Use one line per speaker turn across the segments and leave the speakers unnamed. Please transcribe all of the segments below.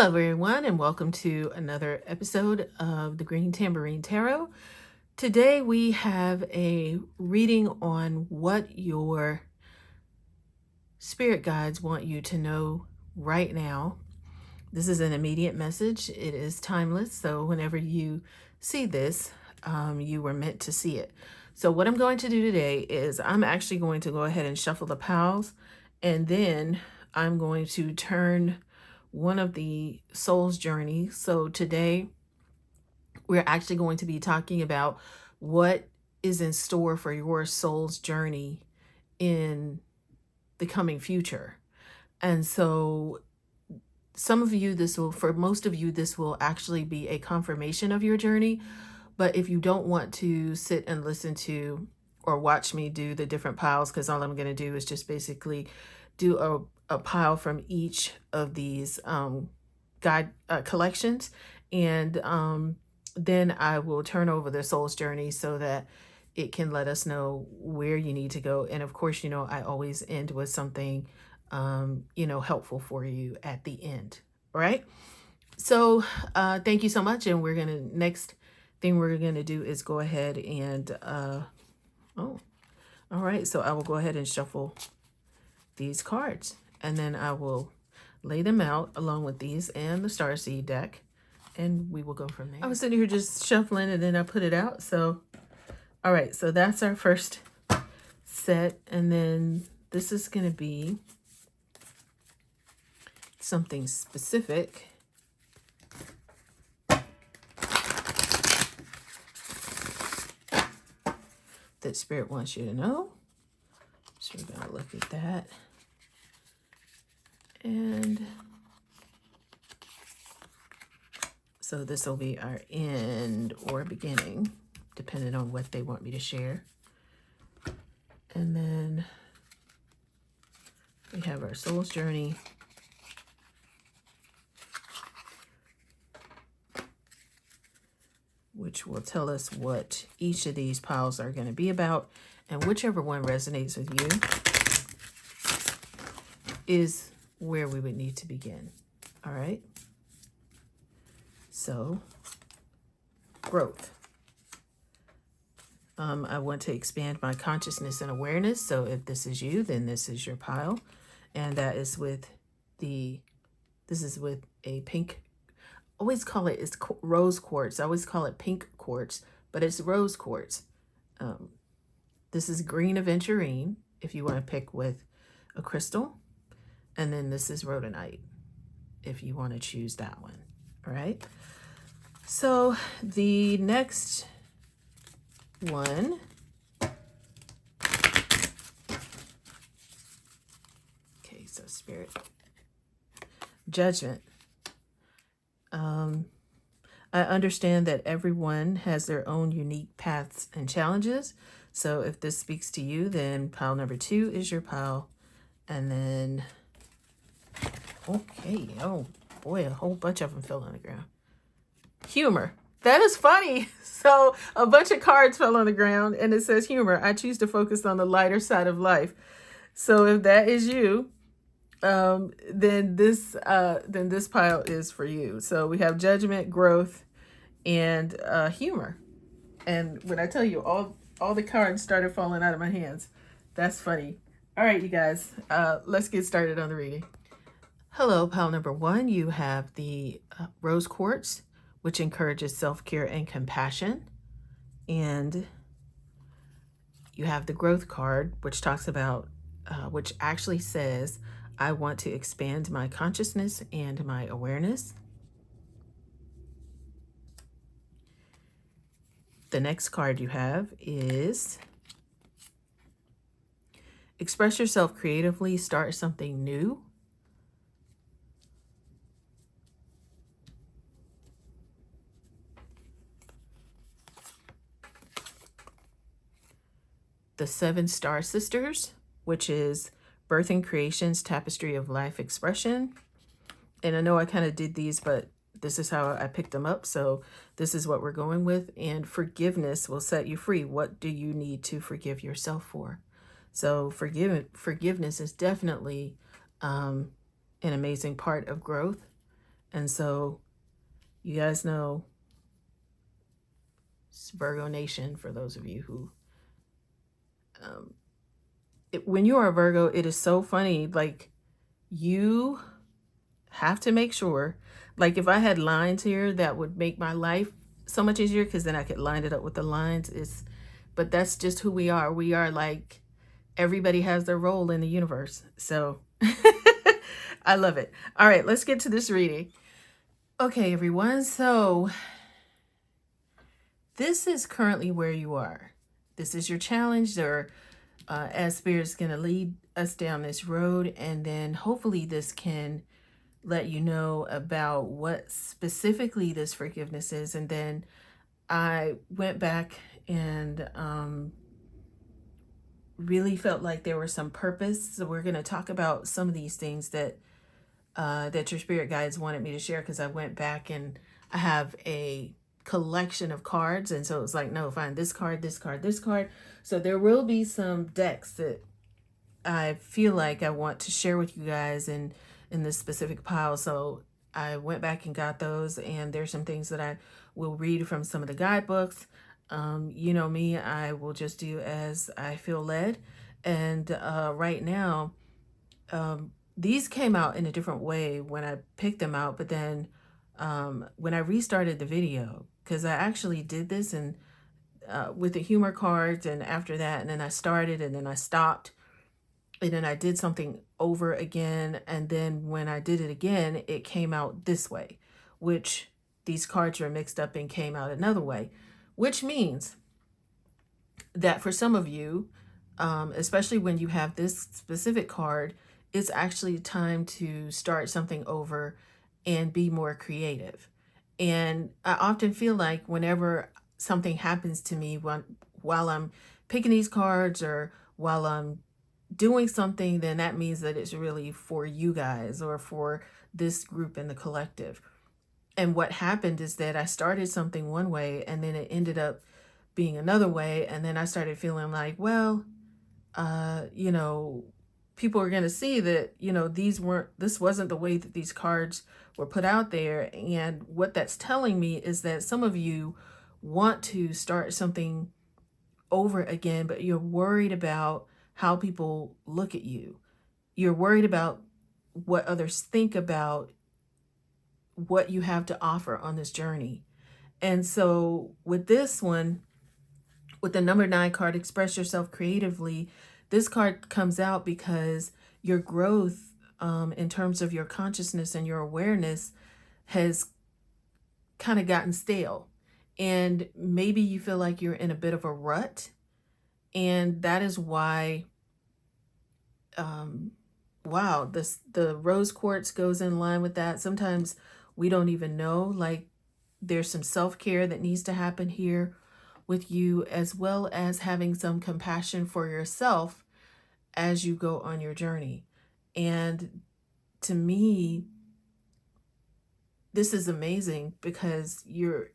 Hello, everyone, and welcome to another episode of the Green Tambourine Tarot. Today, we have a reading on what your spirit guides want you to know right now. This is an immediate message. It is timeless, so whenever you see this, you were meant to see it. So what I'm going to do today is I'm actually going to go ahead and shuffle the piles, and then I'm going to turn one of the soul's journey. So today we're actually going to be talking about what is in store for your soul's journey in the coming future. And so for most of you, this will actually be a confirmation of your journey. But if you don't want to sit and listen to or watch me do the different piles, because all I'm going to do is just basically do a pile from each of these guide collections. And then I will turn over the soul's journey so that it can let us know where you need to go. And of course, I always end with something, helpful for you at the end. All right. So thank you so much. And next thing we're going to do is go ahead and, all right. So I will go ahead and shuffle these cards, and then I will lay them out along with these and the Starseed deck, and we will go from there. I was sitting here just shuffling, and then I put it out. So, all right, so that's our first set, and then this is going to be something specific. That Spirit wants you to know. So we're going to look at that. And so this will be our end or beginning, depending on what they want me to share. And then we have our soul's journey. Which will tell us what each of these piles are going to be about. And whichever one resonates with you is where we would need to begin. All right. So, growth. I want to expand my consciousness and awareness. So if this is you, then this is your pile. And that is with this is with a pink, always call it's rose quartz. I always call it pink quartz, but it's rose quartz. This is green aventurine, if you want to pick with a crystal. And then this is rhodonite, if you want to choose that one. All right. So the next one so Spirit, judgment. I understand that everyone has their own unique paths and challenges. So if this speaks to you, then pile number 2 is your pile. And then, okay, oh boy, a whole bunch of them fell on the ground. Humor. That is funny. So a bunch of cards fell on the ground and it says humor. I choose to focus on the lighter side of life. So if that is you, then this pile is for you. So we have judgment, growth, and humor. And when I tell you all the cards started falling out of my hands, that's funny. All right, you guys, let's get started on the reading. Hello, pile number 1. You have the rose quartz, which encourages self-care and compassion. And you have the growth card, which talks about, which actually says, I want to expand my consciousness and my awareness. The next card you have is express yourself creatively, start something new. The 7 Star Sisters, which is Birth and Creation's Tapestry of Life Expression. And I know I kind of did these, but this is how I picked them up. So this is what we're going with. And forgiveness will set you free. What do you need to forgive yourself for? So forgiveness is definitely an amazing part of growth. And so you guys know it's Virgo Nation for those of you who, um, when you are a Virgo, it is so funny. Like, you have to make sure, like if I had lines here, that would make my life so much easier because then I could line it up with the lines. But that's just who we are. We are like, everybody has their role in the universe. So I love it. All right, let's get to this reading. Okay, everyone. So this is currently where you are. This is your challenge, or as Spirit's going to lead us down this road. And then hopefully this can let you know about what specifically this forgiveness is. And then I went back and really felt like there was some purpose. So we're going to talk about some of these things that that your spirit guides wanted me to share, because I went back and I have a collection of cards, and so it was like, no, find this card, this card, this card. So there will be some decks that I feel like I want to share with you guys in this specific pile. So I went back and got those, and there's some things that I will read from some of the guidebooks. You know me, I will just do as I feel led. And right now, these came out in a different way when I picked them out, but then when I restarted the video, because I actually did this and with the humor cards, and after that, and then I started and then I stopped, and then I did something over again, and then when I did it again, it came out this way, which these cards were mixed up and came out another way, which means that for some of you, especially when you have this specific card, it's actually time to start something over and be more creative. And I often feel like whenever something happens to me while I'm picking these cards or while I'm doing something, then that means that it's really for you guys or for this group in the collective. And what happened is that I started something one way and then it ended up being another way. And then I started feeling like, well, you know, people are going to see that, you know, this wasn't the way that these cards were put out there. And what that's telling me is that some of you want to start something over again, but you're worried about how people look at you. You're worried about what others think about what you have to offer on this journey. And so with this one, with the number 9 card, express yourself creatively, this card comes out because your growth in terms of your consciousness and your awareness has kind of gotten stale. And maybe you feel like you're in a bit of a rut. And that is why, wow, the rose quartz goes in line with that. Sometimes we don't even know, like there's some self-care that needs to happen here with you, as well as having some compassion for yourself as you go on your journey. And to me, this is amazing because you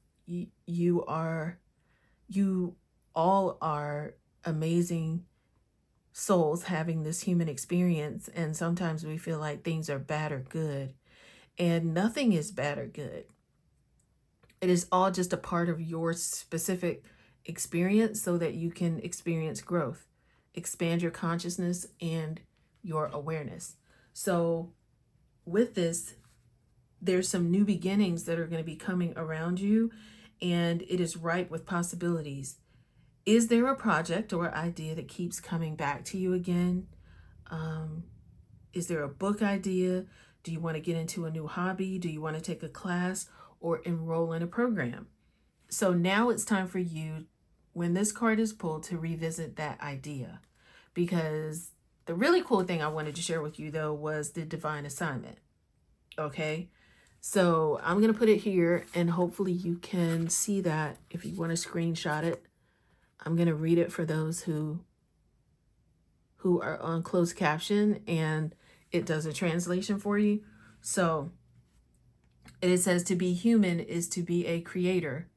all are amazing souls having this human experience. And sometimes we feel like things are bad or good, and nothing is bad or good. It is all just a part of your specific experience so that you can experience growth, expand your consciousness and your awareness. So with this, there's some new beginnings that are going to be coming around you, and it is ripe with possibilities. Is there a project or idea that keeps coming back to you again? Is there a book idea? Do you want to get into a new hobby? Do you want to take a class or enroll in a program? So now it's time for you, when this card is pulled, to revisit that idea. Because the really cool thing I wanted to share with you, though, was the divine assignment. Okay? So I'm going to put it here, and hopefully you can see that if you want to screenshot it. I'm going to read it for those who are on closed caption, and it does a translation for you. So it says, to be human is to be a creator.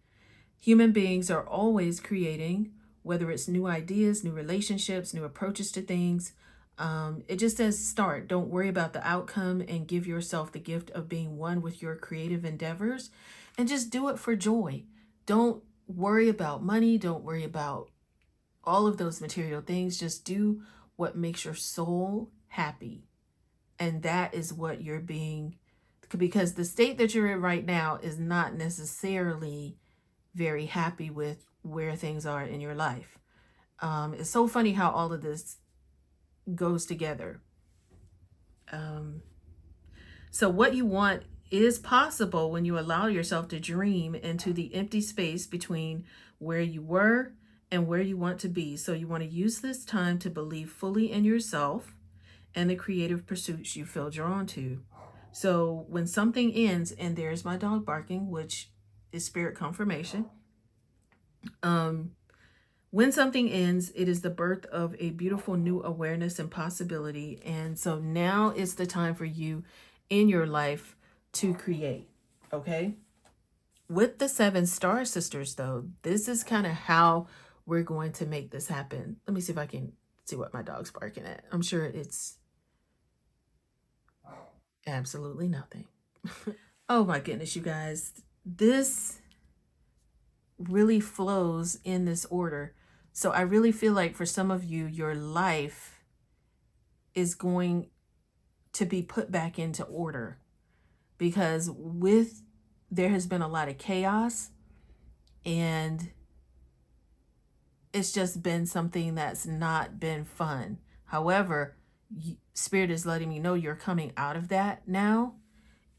Human beings are always creating, whether it's new ideas, new relationships, new approaches to things. It just says start. Don't worry about the outcome and give yourself the gift of being one with your creative endeavors and just do it for joy. Don't worry about money. Don't worry about all of those material things. Just do what makes your soul happy. And that is what you're being, because the state that you're in right now is not necessarily very happy with where things are in your life. It's so funny how all of this goes together. Um, so, what you want is possible when you allow yourself to dream into the empty space between where you were and where you want to be. So, you want to use this time to believe fully in yourself and the creative pursuits you feel drawn to. So, when something ends, and there's my dog barking, which is spirit confirmation. Um, When something ends, it is the birth of a beautiful new awareness and possibility. And so now is the time for you in your life to create. Okay. With the 7 star sisters, though, this is kind of how we're going to make this happen. Let me see if I can see what my dog's barking at. I'm sure it's absolutely nothing. Oh my goodness, you guys. This really flows in this order. So I really feel like for some of you, your life is going to be put back into order, because there has been a lot of chaos, and it's just been something that's not been fun. However, Spirit is letting me know you're coming out of that now,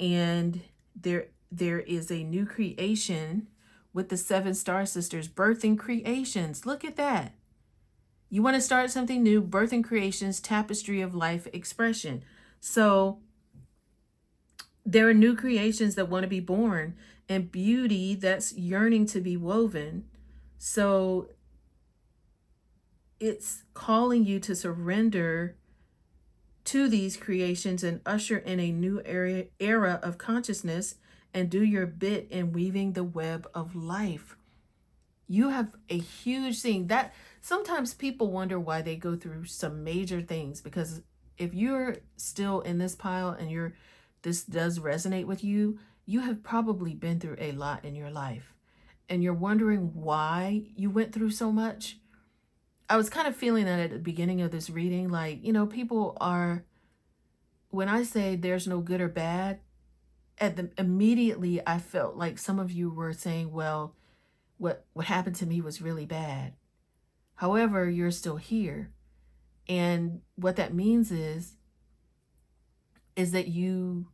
and there is a new creation with the 7 star sisters birthing creations. Look at that. You want to start something new, birthing creations, tapestry of life expression. So there are new creations that want to be born and beauty that's yearning to be woven. So it's calling you to surrender to these creations and usher in a new era of consciousness and do your bit in weaving the web of life. You have a huge thing that sometimes people wonder why they go through some major things, because if you're still in this pile and this does resonate with you, you have probably been through a lot in your life and you're wondering why you went through so much. I was kind of feeling that at the beginning of this reading, like, people are, when I say there's no good or bad, immediately I felt like some of you were saying, well, what happened to me was really bad. However, you're still here. And what that means is that you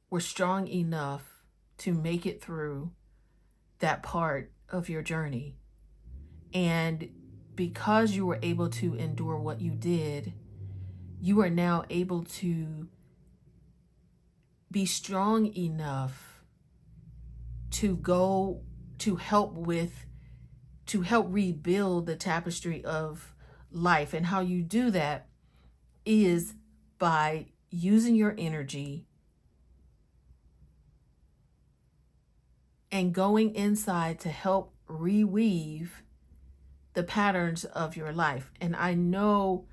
were strong enough to make it through that part of your journey. And because you were able to endure what you did, you are now able to be strong enough to go to help rebuild the tapestry of life. And how you do that is by using your energy and going inside to help reweave the patterns of your life. And I know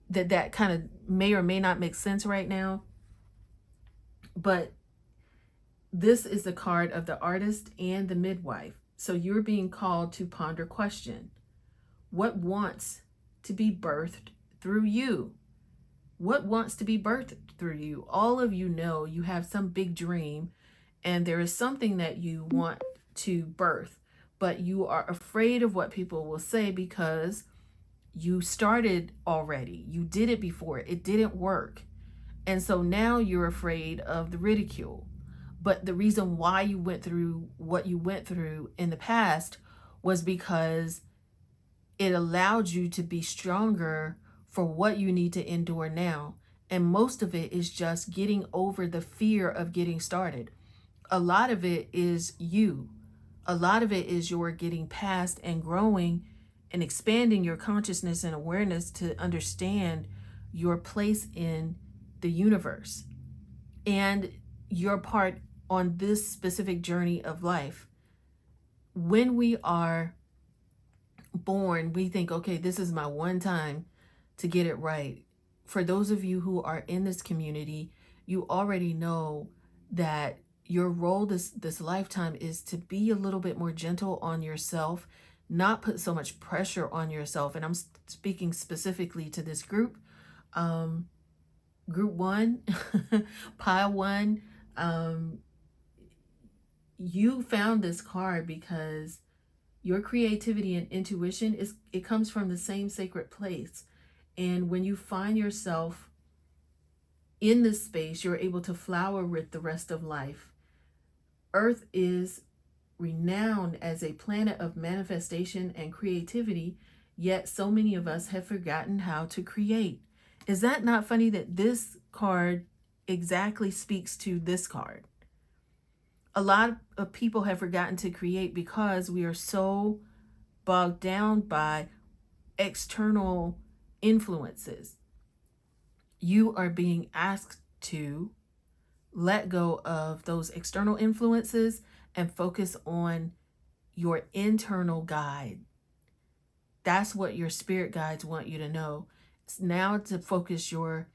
that kind of may or may not make sense right now, but this is the card of the artist and the midwife. So you're being called to ponder question. What wants to be birthed through you? What wants to be birthed through you? All of you know you have some big dream and there is something that you want to birth, but you are afraid of what people will say because you started already. You did it before. It didn't work. And so now you're afraid of the ridicule. But the reason why you went through what you went through in the past was because it allowed you to be stronger for what you need to endure now. And most of it is just getting over the fear of getting started. A lot of it is you. A lot of it is your getting past and growing and expanding your consciousness and awareness to understand your place in the universe and your part on this specific journey of life. When we are born, we think, okay, this is my one time to get it right. For those of you who are in this community, you already know that your role this lifetime is to be a little bit more gentle on yourself, not put so much pressure on yourself. And I'm speaking specifically to this group, um, group one, pile one. Um, you found this card because your creativity and intuition it comes from the same sacred place. And when you find yourself in this space, you're able to flower with the rest of life. Earth is renowned as a planet of manifestation and creativity, yet so many of us have forgotten how to create. Is that not funny that this card exactly speaks to this card? A lot of people have forgotten to create because we are so bogged down by external influences. You are being asked to let go of those external influences and focus on your internal guide. That's what your spirit guides want you to know. It's now to focus your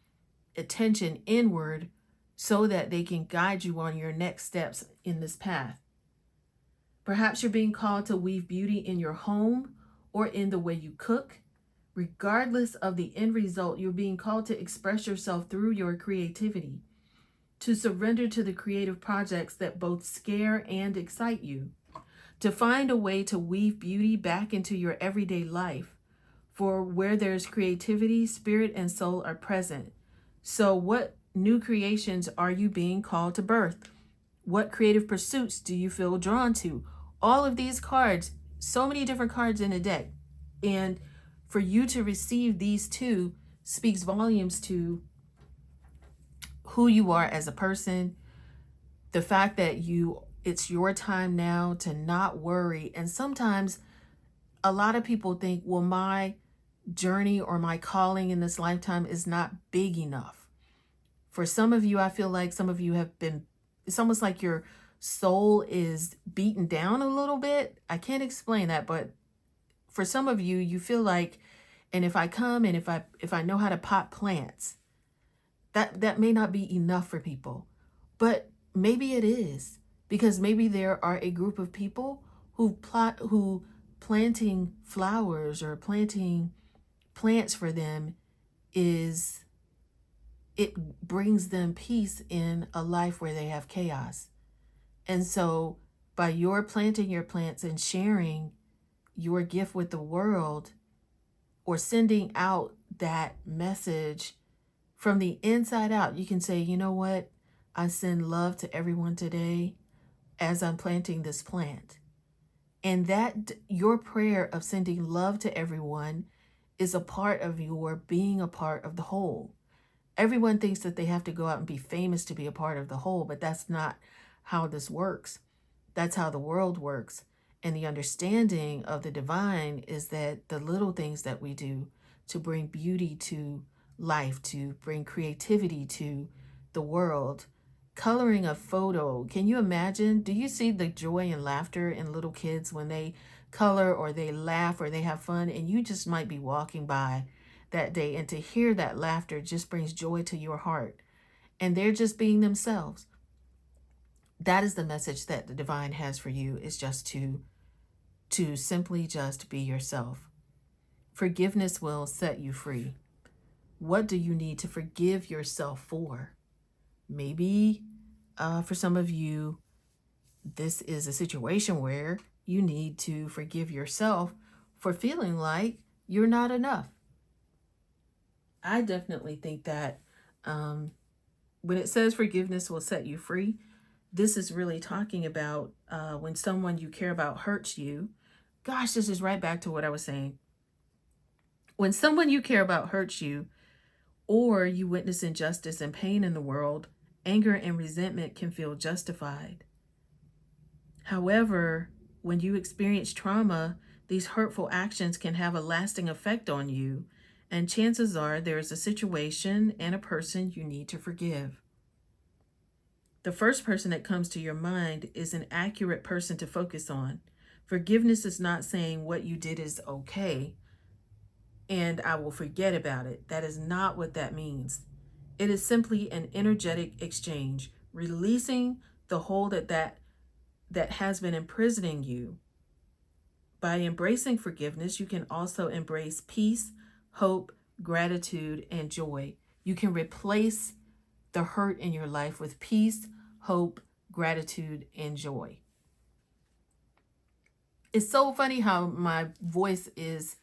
attention inward so that they can guide you on your next steps in this path. Perhaps you're being called to weave beauty in your home or in the way you cook. Regardless of the end result, you're being called to express yourself through your creativity, to surrender to the creative projects that both scare and excite you, to find a way to weave beauty back into your everyday life. For where there's creativity, spirit and soul are present. So what new creations are you being called to birth? What creative pursuits do you feel drawn to? All of these cards, so many different cards in a deck. And for you to receive these two speaks volumes to who you are as a person, the fact that it's your time now to not worry. And sometimes a lot of people think, well, my journey or my calling in this lifetime is not big enough. For some of you, I feel like some of you have been, it's almost like your soul is beaten down a little bit. I can't explain that, but for some of you, you feel like, and if I come and if I know how to pot plants, that may not be enough for people. But maybe it is, because maybe there are a group of people who planting flowers or planting plants for them it brings them peace in a life where they have chaos. And so by your planting your plants and sharing your gift with the world, or sending out that message from the inside out, you can say, you know what? I send love to everyone today as I'm planting this plant. And that your prayer of sending love to everyone is a part of your being a part of the whole. Everyone thinks that they have to go out and be famous to be a part of the whole, but that's not how this works. That's how the world works. And the understanding of the divine is that the little things that we do to bring beauty to life, to bring creativity to the world, coloring a photo. Can you imagine? Do you see the joy and laughter in little kids when they color or they laugh or they have fun? And you just might be walking by that day, and to hear that laughter just brings joy to your heart. And they're just being themselves. That is the message that the divine has for you, is just to simply just be yourself. Forgiveness will set you free. What do you need to forgive yourself for? Maybe for some of you, this is a situation where you need to forgive yourself for feeling like you're not enough. I definitely think that when it says forgiveness will set you free, this is really talking about when someone you care about hurts you. Gosh, this is right back to what I was saying. When someone you care about hurts you, or you witness injustice and pain in the world, anger and resentment can feel justified. However, when you experience trauma, these hurtful actions can have a lasting effect on you, and chances are there is a situation and a person you need to forgive. The first person that comes to your mind is an accurate person to focus on. Forgiveness is not saying what you did is okay. and I will forget about it. That is not what that means. It is simply an energetic exchange, releasing the hold that has been imprisoning you. By embracing forgiveness, you can also embrace peace, hope, gratitude, and joy. You can replace the hurt in your life with peace, hope, gratitude, and joy. It's so funny how my voice is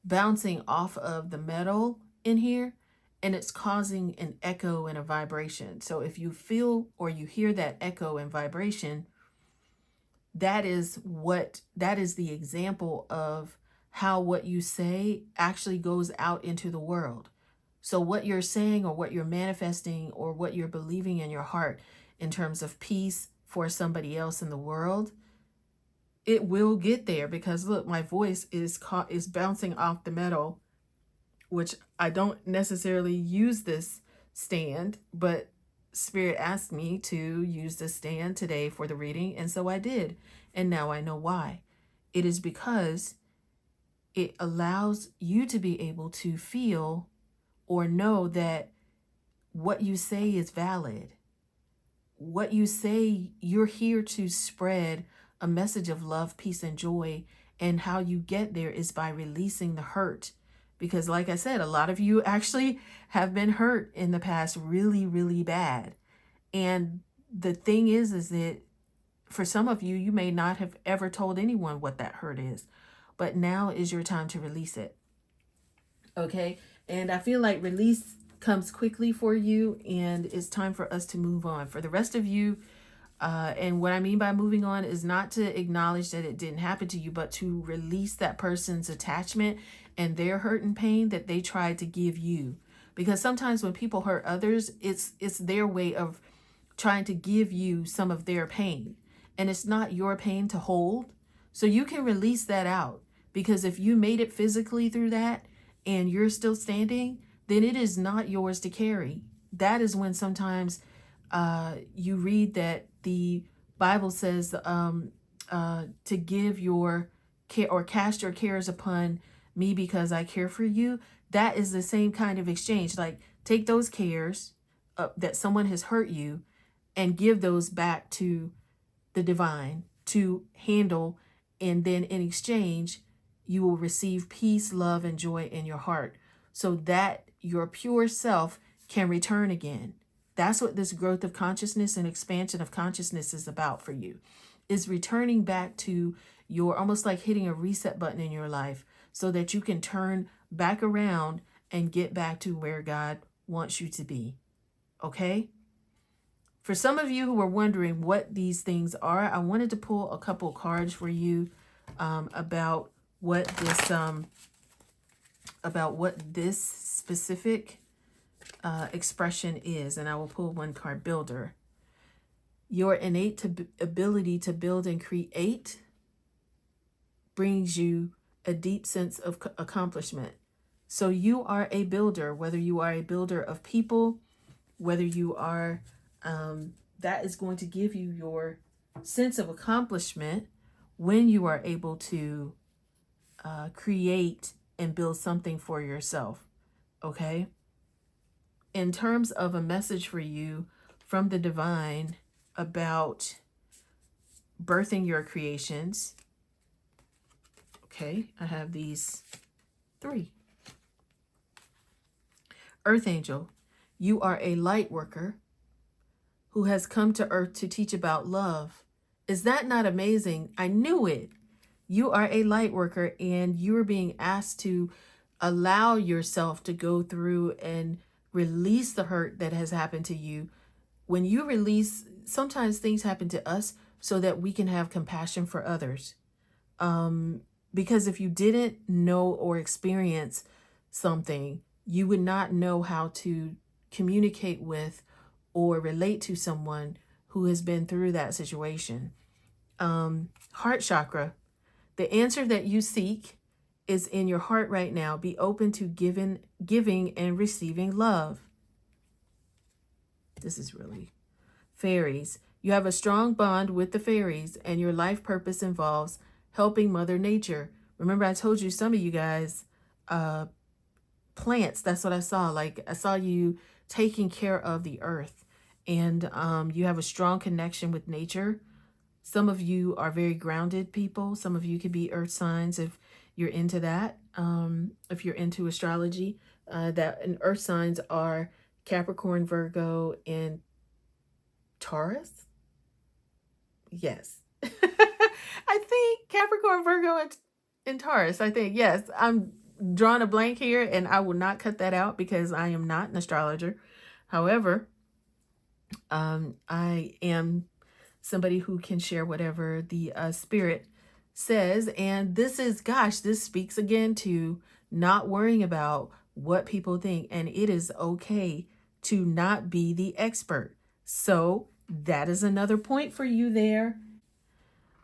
bouncing off of the metal in here, and it's causing an echo and a vibration. So if you feel or you hear that echo and vibration, that is the example of how what you say actually goes out into the world. So what you're saying or what you're manifesting or what you're believing in your heart in terms of peace for somebody else in the world, it will get there, because look, my voice is bouncing off the metal, which I don't necessarily use this stand, but Spirit asked me to use this stand today for the reading, and so I did. And now I know why. It is because it allows you to be able to feel or know that what you say is valid. What you say, you're here to spread a message of love, peace, and joy. And how you get there is by releasing the hurt. Because like I said, a lot of you actually have been hurt in the past really, really bad. And the thing is that for some of you, you may not have ever told anyone what that hurt is. But now is your time to release it. Okay? And I feel like release comes quickly for you, and it's time for us to move on. For the rest of you, and what I mean by moving on is not to acknowledge that it didn't happen to you, but to release that person's attachment and their hurt and pain that they tried to give you. Because sometimes when people hurt others, it's their way of trying to give you some of their pain. And it's not your pain to hold. So you can release that out. Because if you made it physically through that and you're still standing, then it is not yours to carry. That is when sometimes you read that the Bible says to give your care or cast your cares upon me because I care for you. That is the same kind of exchange. Like, take those cares that someone has hurt you and give those back to the divine to handle. And then in exchange, you will receive peace, love, and joy in your heart so that your pure self can return again. That's what this growth of consciousness and expansion of consciousness is about for you, is returning back to your, almost like hitting a reset button in your life so that you can turn back around and get back to where God wants you to be. Okay? For some of you who are wondering what these things are, I wanted to pull a couple cards for you about what this specific expression is, and I will pull one card, Builder. Your innate ability to build and create brings you a deep sense of accomplishment. So you are a builder, whether you are a builder of people, whether you are, that is going to give you your sense of accomplishment when you are able to create and build something for yourself. Okay? In terms of a message for you from the divine about birthing your creations, okay, I have these 3. Earth Angel, you are a light worker who has come to Earth to teach about love. Is that not amazing? I knew it. You are a light worker, and you are being asked to allow yourself to go through and release the hurt that has happened to you. When you release, sometimes things happen to us so that we can have compassion for others. Because if you didn't know or experience something, you would not know how to communicate with or relate to someone who has been through that situation. Heart chakra, the answer that you seek is in your heart right now. Be open to giving and receiving love. This is really fairies. You have a strong bond with the fairies, and your life purpose involves helping Mother Nature. Remember, I told you some of you guys plants. That's what I saw. Like I saw you taking care of the earth, and you have a strong connection with nature. Some of you are very grounded people. Some of you could be earth signs if you're into that. If you're into astrology, that and earth signs are Capricorn, Virgo, and Taurus. Yes. I think Capricorn, Virgo, and Taurus. I think, yes. I'm drawing a blank here and I will not cut that out because I am not an astrologer. However, I am somebody who can share whatever the spirit says. And this is, gosh, this speaks again to not worrying about what people think. And it is okay to not be the expert. So that is another point for you there.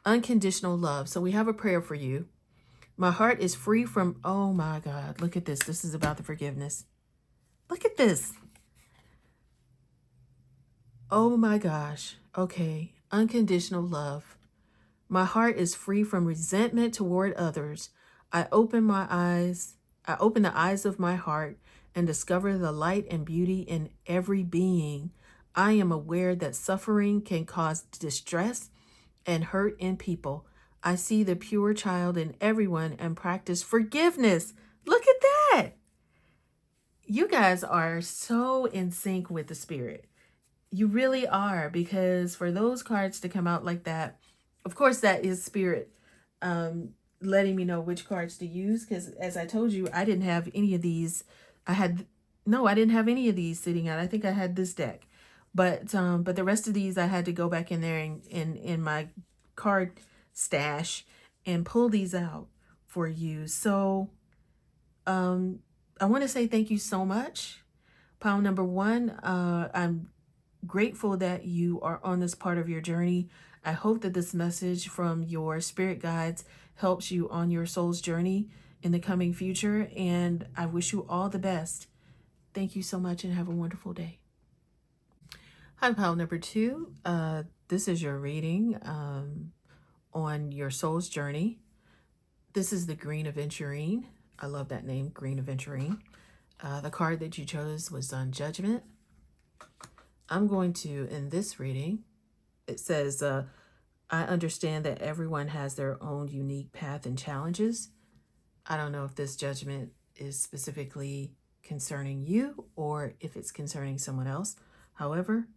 Unconditional love. So we have a prayer for you. My heart is free from, oh my God, look at this. This is about the forgiveness. Look at this. Oh my gosh. Okay. Unconditional love. My heart is free from resentment toward others. I open my eyes. I open the eyes of my heart and discover the light and beauty in every being. I am aware that suffering can cause distress and hurt in people. I see the pure child in everyone and practice forgiveness. Look at that. You guys are so in sync with the spirit. You really are, because for those cards to come out like that, of course, that is spirit letting me know which cards to use. Because as I told you, I didn't have any of these. I didn't have any of these sitting out. I think I had this deck, but the rest of these I had to go back in there and in my card stash and pull these out for you. So I want to say thank you so much. Pile number one, I'm grateful that you are on this part of your journey. I hope that this message from your spirit guides helps you on your soul's journey in the coming future. And I wish you all the best. Thank you so much and have a wonderful day. Hi, pile number two. This is your reading on your soul's journey. This is the Green Aventurine. I love that name, Green Aventurine. The card that you chose was on Judgment. I'm going to, in this reading, it says, I understand that everyone has their own unique path and challenges. I don't know if this judgment is specifically concerning you or if it's concerning someone else. However,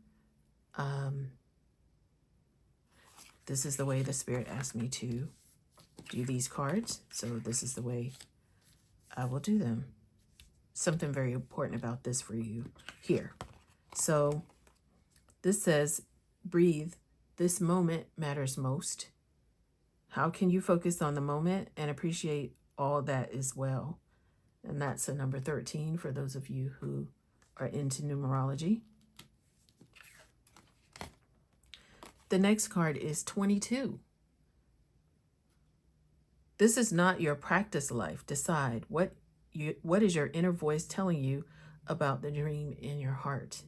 this is the way the spirit asked me to do these cards. So this is the way I will do them. Something very important about this for you here. So this says, breathe. This moment matters most. How can you focus on the moment and appreciate all that is well? And that's a number 13 for those of you who are into numerology. The next card is 22. This is not your practice life. Decide what is your inner voice telling you about the dream in your heart.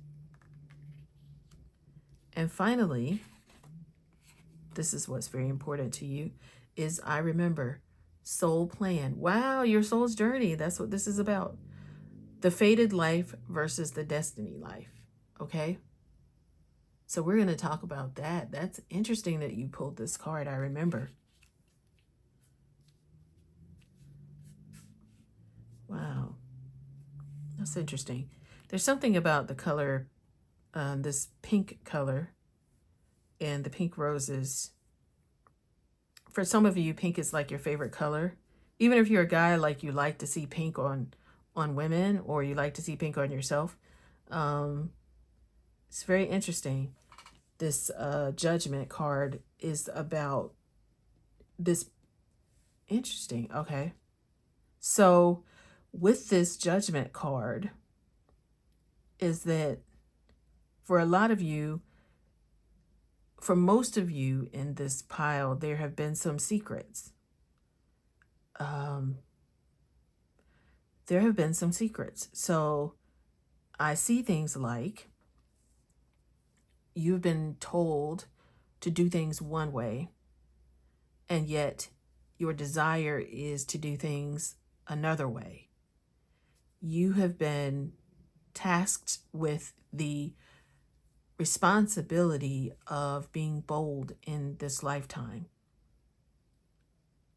And finally, this is what's very important to you, is I remember soul plan. Wow, your soul's journey. That's what this is about. The fated life versus the destiny life. Okay? So we're going to talk about that. That's interesting that you pulled this card. I remember. Wow. That's interesting. There's something about the color, this pink color and the pink roses. For some of you, pink is like your favorite color. Even if you're a guy, like you like to see pink on women, or you like to see pink on yourself. It's very interesting. This judgment card is about this. Interesting. Okay. So with this judgment card is that for a lot of you, for most of you in this pile, there have been some secrets. There have been some secrets. So I see things like you've been told to do things one way, and yet your desire is to do things another way. you have been tasked with the responsibility of being bold in this lifetime.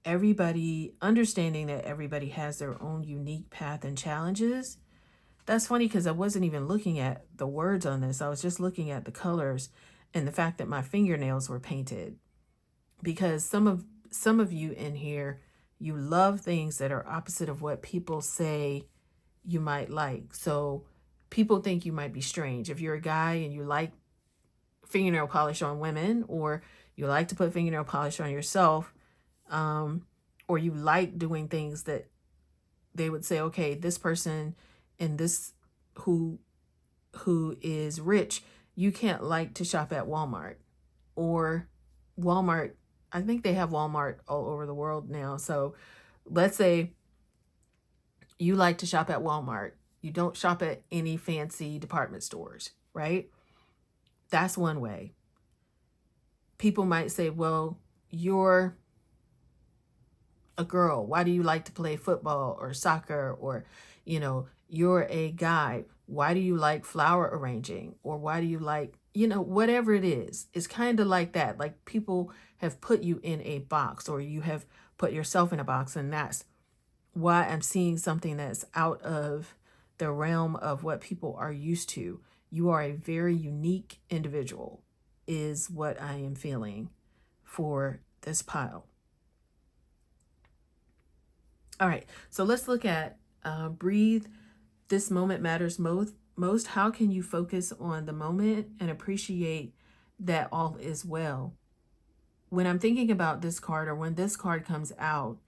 Everybody, understanding that everybody has their own unique path and challenges. That's funny because I wasn't even looking at the words on this. I was just looking at the colors and the fact that my fingernails were painted. Because some of you in here, you love things that are opposite of what people say you might like. So people think you might be strange. If you're a guy and you like fingernail polish on women, or you like to put fingernail polish on yourself, or you like doing things that they would say, okay, this person and this who is rich, you can't like to shop at Walmart. Or Walmart, I think they have Walmart all over the world now. So let's say you like to shop at Walmart. You don't shop at any fancy department stores, right? That's one way. People might say, well, you're a girl. Why do you like to play football or soccer? Or, you're a guy. Why do you like flower arranging? Or why do you like, whatever it is? It's kind of like that. Like people have put you in a box, or you have put yourself in a box. And that's why I'm seeing something that's out of the realm of what people are used to. You are a very unique individual, is what I am feeling for this pile. All right, so let's look at breathe. This moment matters most. How can you focus on the moment and appreciate that all is well? When I'm thinking about this card, or when this card comes out,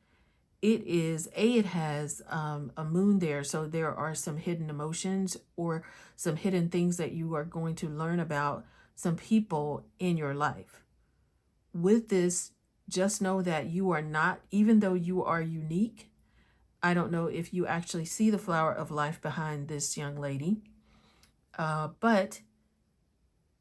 it has a moon there. So there are some hidden emotions or some hidden things that you are going to learn about some people in your life. With this, just know that you are not, even though you are unique. I don't know if you actually see the flower of life behind this young lady. But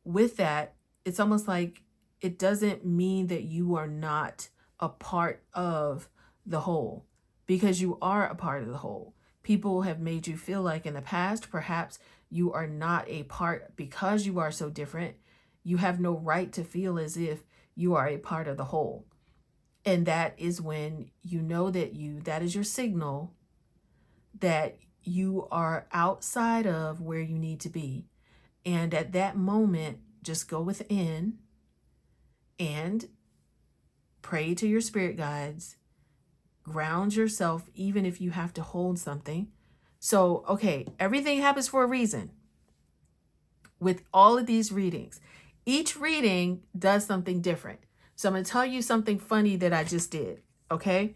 with that, it's almost like it doesn't mean that you are not a part of the whole, because you are a part of the whole. People have made you feel like in the past, perhaps you are not a part because you are so different. You have no right to feel as if you are a part of the whole. And that is when you know that is your signal that you are outside of where you need to be. And at that moment, just go within and pray to your spirit guides, ground yourself, even if you have to hold something. So, okay, everything happens for a reason. With all of these readings, each reading does something different. So I'm going to tell you something funny that I just did, okay?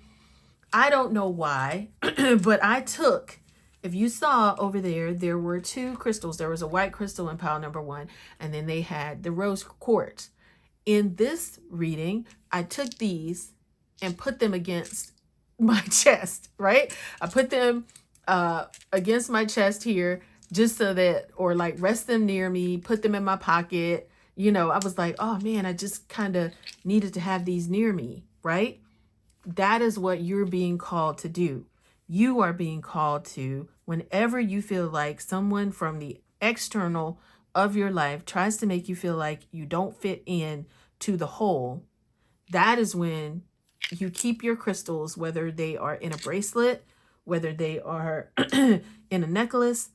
I don't know why, but if you saw over there were two crystals. There was a white crystal in pile number 1, and then they had the rose quartz. In this reading, I took these and put them against my chest, right? I put them against my chest here, just so that, or like rest them near me, put them in my pocket. I was like, oh man, I just kind of needed to have these near me, right? That is what you're being called to do. You are being called to, whenever you feel like someone from the external of your life tries to make you feel like you don't fit in to the whole, that is when you keep your crystals, whether they are in a bracelet, whether they are in a necklace.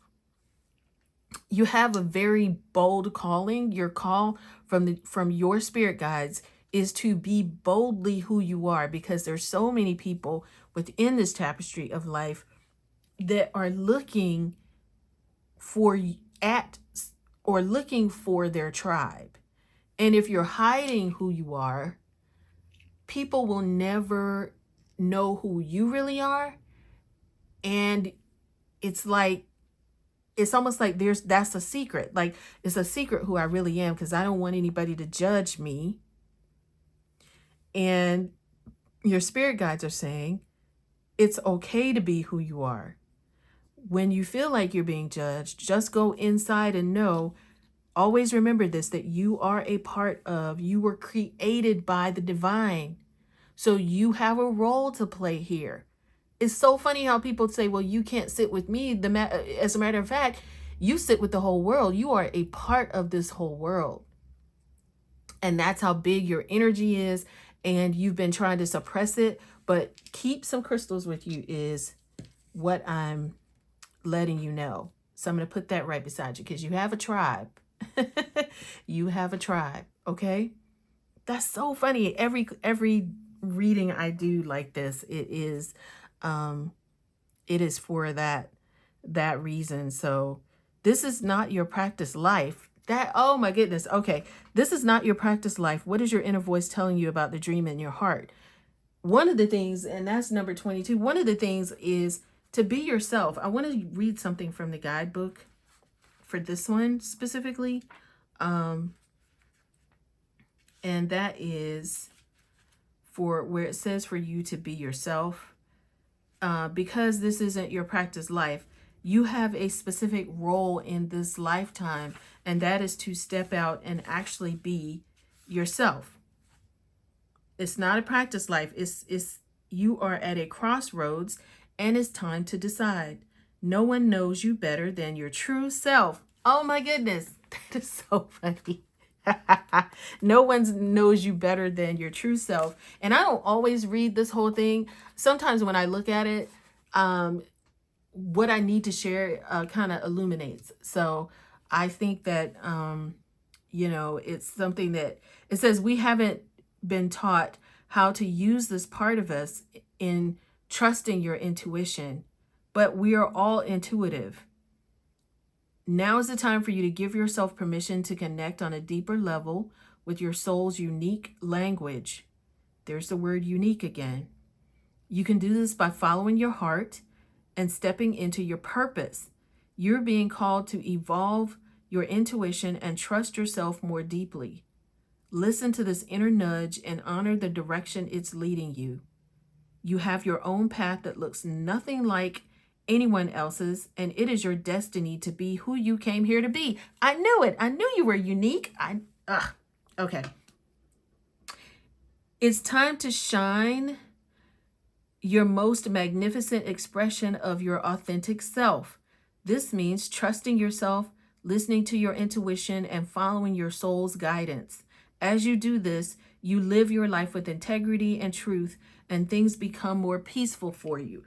You have a very bold calling. Your call from your spirit guides is to be boldly who you are, because there's so many people within this tapestry of life that are looking for their tribe. And if you're hiding who you are, people will never know who you really are. And it's almost like that's a secret. Like, it's a secret who I really am, because I don't want anybody to judge me. And your spirit guides are saying it's okay to be who you are. When you feel like you're being judged, just go inside and know, always remember this, that you are a part of, you were created by the divine. So you have a role to play here. It's so funny how people say, well, you can't sit with me. As a matter of fact, you sit with the whole world. You are a part of this whole world. And that's how big your energy is. And you've been trying to suppress it. But keep some crystals with you is what I'm letting you know. So I'm going to put that right beside you because you have a tribe. You have a tribe. Okay. That's so funny. Every reading I do like this, it is for that reason. So this is not your practice life. That, oh my goodness. Okay. This is not your practice life. What is your inner voice telling you about the dream in your heart? One of the things, and that's number 22, one of the things is to be yourself. I want to read something from the guidebook for this one specifically. And that is for where it says for you to be yourself. Because this isn't your practice life, you have a specific role in this lifetime, and that is to step out and actually be yourself. It's not a practice life. It's you are at a crossroads, and it's time to decide. No one knows you better than your true self. Oh my goodness, that is so funny. No one knows you better than your true self. And I don't always read this whole thing. Sometimes when I look at it, what I need to share kind of illuminates. So I think that, it's something that it says we haven't been taught how to use this part of us in trusting your intuition, but we are all intuitive. Now is the time for you to give yourself permission to connect on a deeper level with your soul's unique language. There's the word unique again. You can do this by following your heart and stepping into your purpose. You're being called to evolve your intuition and trust yourself more deeply. Listen to this inner nudge and honor the direction it's leading you. You have your own path that looks nothing like anyone else's, and it is your destiny to be who you came here to be. I knew it. I knew you were unique. Okay. It's time to shine your most magnificent expression of your authentic self. This means trusting yourself, listening to your intuition, and following your soul's guidance. As you do this, you live your life with integrity and truth, and things become more peaceful for you.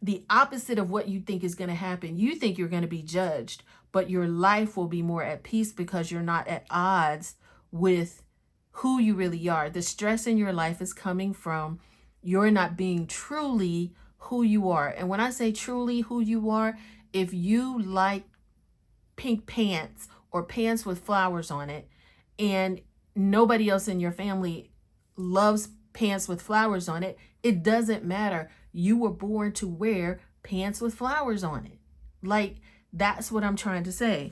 The opposite of what you think is going to happen. You think you're going to be judged, but your life will be more at peace because you're not at odds with who you really are. The stress in your life is coming from you're not being truly who you are. And when I say truly who you are, if you like pink pants or pants with flowers on it, and nobody else in your family loves pants with flowers on it, it doesn't matter. You were born to wear pants with flowers on it. Like, that's what I'm trying to say.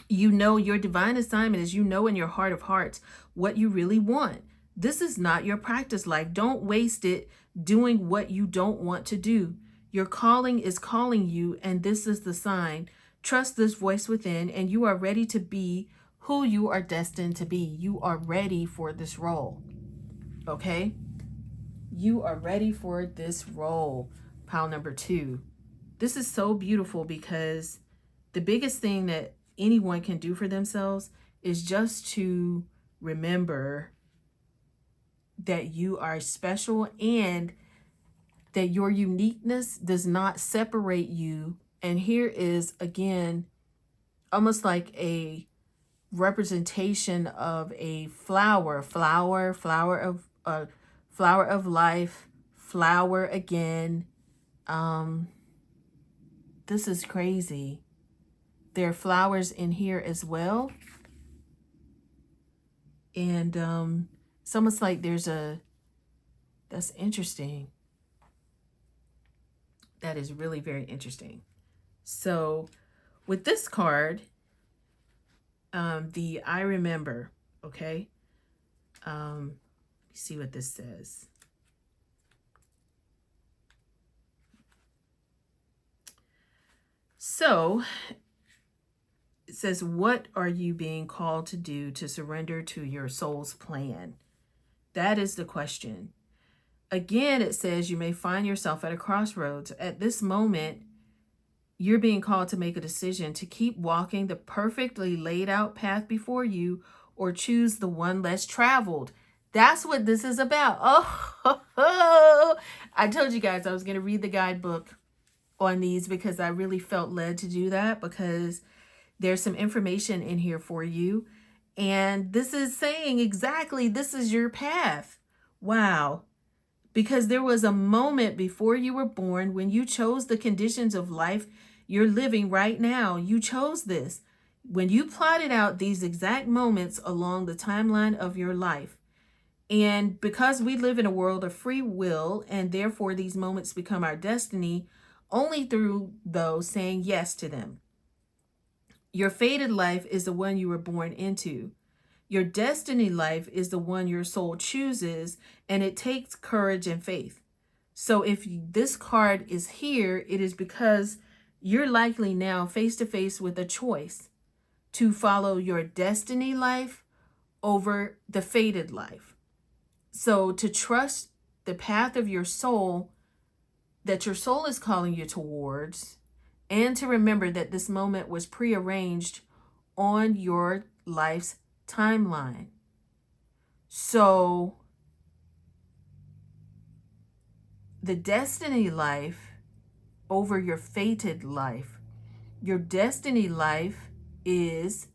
Your divine assignment is, in your heart of hearts what you really want. This is not your practice life. Don't waste it doing what you don't want to do. Your calling is calling you, and this is the sign. Trust this voice within, and you are ready to be who you are destined to be. You are ready for this role. Okay? You are ready for this role. Pile number 2. This is so beautiful because the biggest thing that anyone can do for themselves is just to remember that you are special and that your uniqueness does not separate you. And here is, again, almost like a representation of a flower of life, flower again. This is crazy. There are flowers in here as well. And it's almost like that's interesting. That is really very interesting. So with this card, the I remember, okay? See what this says. So it says, what are you being called to do to surrender to your soul's plan? That is the question. Again, it says you may find yourself at a crossroads. At this moment, you're being called to make a decision to keep walking the perfectly laid out path before you or choose the one less traveled. That's what this is about. Oh, I told you guys I was going to read the guidebook on these because I really felt led to do that, because there's some information in here for you. And this is saying exactly this is your path. Wow. Because there was a moment before you were born when you chose the conditions of life you're living right now. You chose this. When you plotted out these exact moments along the timeline of your life. And because we live in a world of free will, and therefore these moments become our destiny only through those saying yes to them. Your fated life is the one you were born into. Your destiny life is the one your soul chooses, and it takes courage and faith. So if this card is here, it is because you're likely now face to face with a choice to follow your destiny life over the fated life. So to trust the path of your soul that your soul is calling you towards, and to remember that this moment was prearranged on your life's timeline. So the destiny life over your fated life. Your destiny life is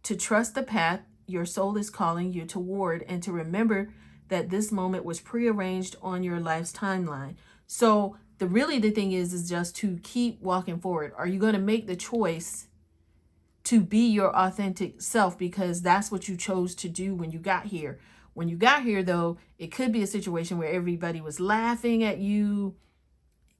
to trust the path your soul is calling you toward, and to remember that this moment was prearranged on your life's timeline. So the thing is just to keep walking forward. Are you going to make the choice to be your authentic self, because that's what you chose to do when you got here? When you got here, though, it could be a situation where everybody was laughing at you.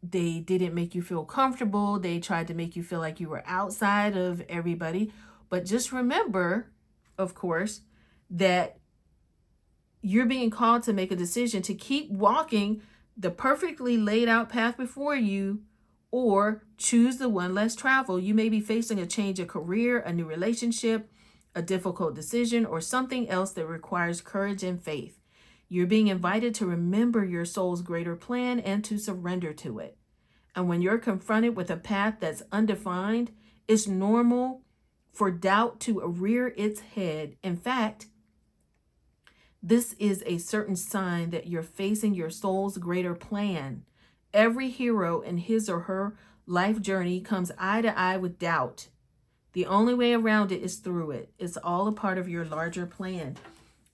They didn't make you feel comfortable. They tried to make you feel like you were outside of everybody. But just remember, of course, that you're being called to make a decision to keep walking the perfectly laid out path before you, or choose the one less traveled. You may be facing a change of career, a new relationship, a difficult decision, or something else that requires courage and faith. You're being invited to remember your soul's greater plan and to surrender to it. And when you're confronted with a path that's undefined, it's normal for doubt to rear its head. In fact, this is a certain sign that you're facing your soul's greater plan. Every hero in his or her life journey comes eye to eye with doubt. The only way around it is through it. It's all a part of your larger plan.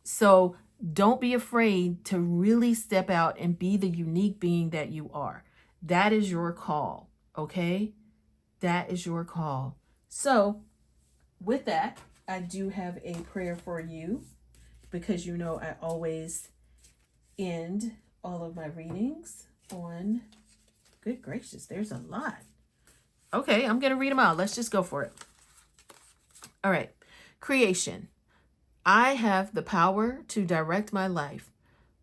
So don't be afraid to really step out and be the unique being that you are. That is your call, okay? That is your call. So with that, I do have a prayer for you, because you know I always end all of my readings on, good gracious, there's a lot. Okay, I'm going to read them out. Let's just go for it. All right. Creation. I have the power to direct my life.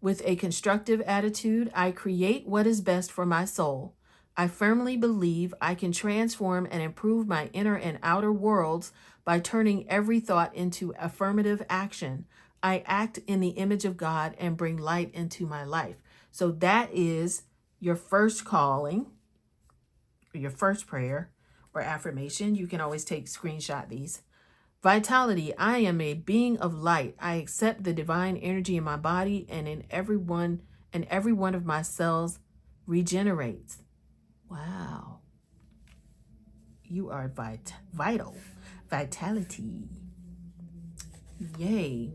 With a constructive attitude, I create what is best for my soul. I firmly believe I can transform and improve my inner and outer worlds by turning every thought into affirmative action. I act in the image of God and bring light into my life. So that is your first calling, or your first prayer or affirmation. You can always screenshot these. Vitality. I am a being of light. I accept the divine energy in my body, and every one of my cells regenerates. Wow. You are vital. Vitality. Yay.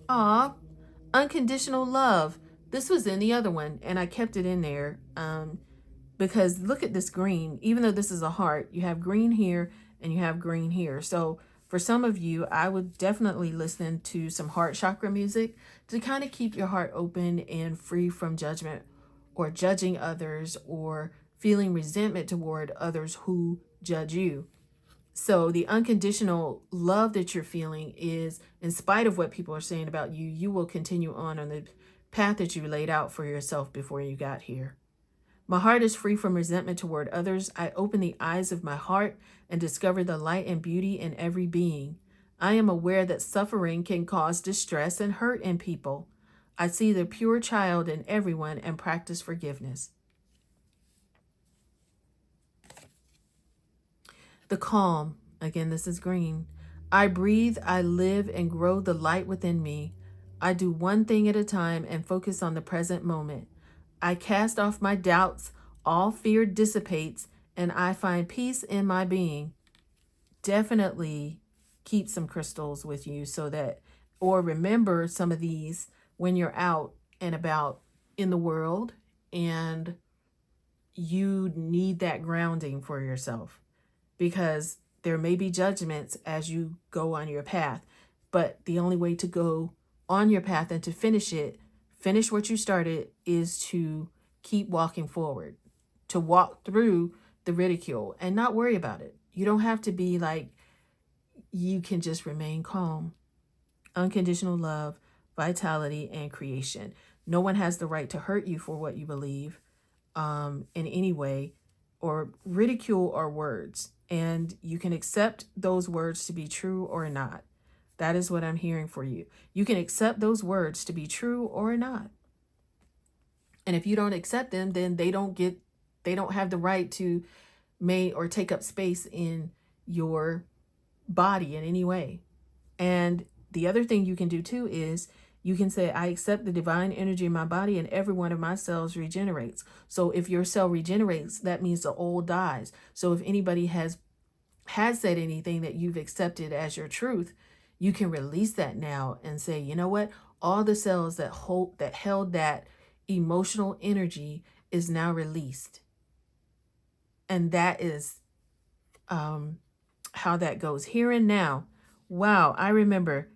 Aw. Unconditional love. This was in the other one, and I kept it in there because look at this green. Even though this is a heart, you have green here and you have green here. So for some of you, I would definitely listen to some heart chakra music to kind of keep your heart open and free from judgment or judging others or feeling resentment toward others who judge you. So the unconditional love that you're feeling is, in spite of what people are saying about you, you will continue on the path that you laid out for yourself before you got here. My heart is free from resentment toward others. I open the eyes of my heart and discover the light and beauty in every being. I am aware that suffering can cause distress and hurt in people. I see the pure child in everyone and practice forgiveness. The calm, again, this is green. I breathe, I live, and grow the light within me. I do one thing at a time and focus on the present moment. I cast off my doubts, all fear dissipates, and I find peace in my being. Definitely keep some crystals with you so that, or remember some of these when you're out and about in the world and you need that grounding for yourself, because there may be judgments as you go on your path, but the only way to go on your path and to finish what you started, is to keep walking forward, to walk through the ridicule and not worry about it. You don't have to be like, you can just remain calm. Unconditional love, vitality, and creation. No one has the right to hurt you for what you believe in any way, or ridicule our words. And you can accept those words to be true or not. That is what I'm hearing for you. You can accept those words to be true or not. And if you don't accept them, then they don't have the right to make or take up space in your body in any way. And the other thing you can do too is you can say, I accept the divine energy in my body and every one of my cells regenerates. So if your cell regenerates, that means the old dies. So if anybody has said anything that you've accepted as your truth, you can release that now and say, you know what? All the cells that held that emotional energy is now released. And that is how that goes. Here and now. Wow, I remember.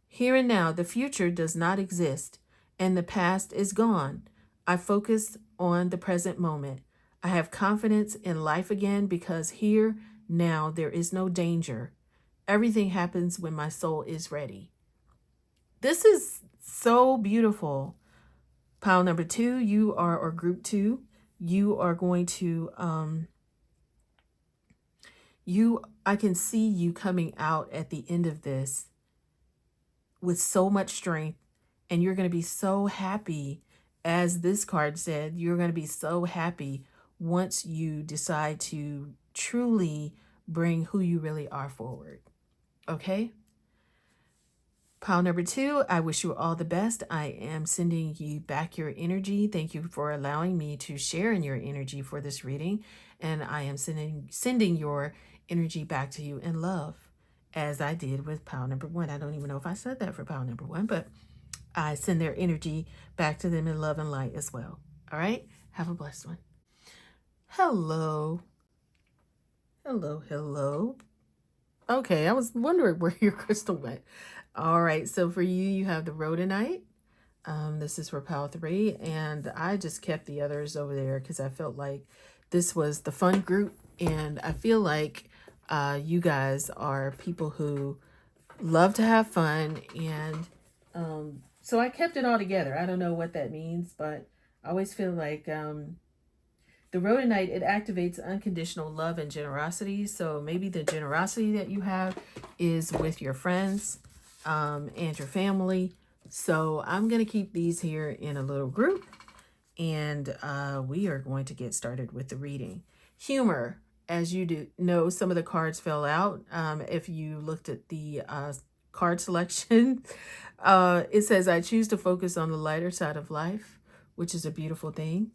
Here and now, the future does not exist, and the past is gone. I focus on the present moment. I have confidence in life again because here, now, there is no danger. Everything happens when my soul is ready. This is so beautiful. Pile number 2, you are, or group 2, you are going to, I can see you coming out at the end of this with so much strength, and you're going to be so happy. As this card said, you're going to be so happy once you decide to truly bring who you really are forward. Okay? Pile number 2, I wish you all the best. I am sending you back your energy. Thank you for allowing me to share in your energy for this reading. And I am sending your energy back to you in love, as I did with pile number 1. I don't even know if I said that for pile number 1, but I send their energy back to them in love and light as well. All right? Have a blessed one. Hello. Hello, hello. Okay, I was wondering where your crystal went. All right, so for you, you have the rhodonite. This is for pile 3, and I just kept the others over there because I felt like this was the fun group, and I feel like you guys are people who love to have fun, and so I kept it all together. I don't know what that means, but I always feel like the rhodonite, it activates unconditional love and generosity. So maybe the generosity that you have is with your friends and your family. So I'm going to keep these here in a little group, and we are going to get started with the reading. Humor. As you do know, some of the cards fell out. If you looked at the card selection, it says, I choose to focus on the lighter side of life, which is a beautiful thing.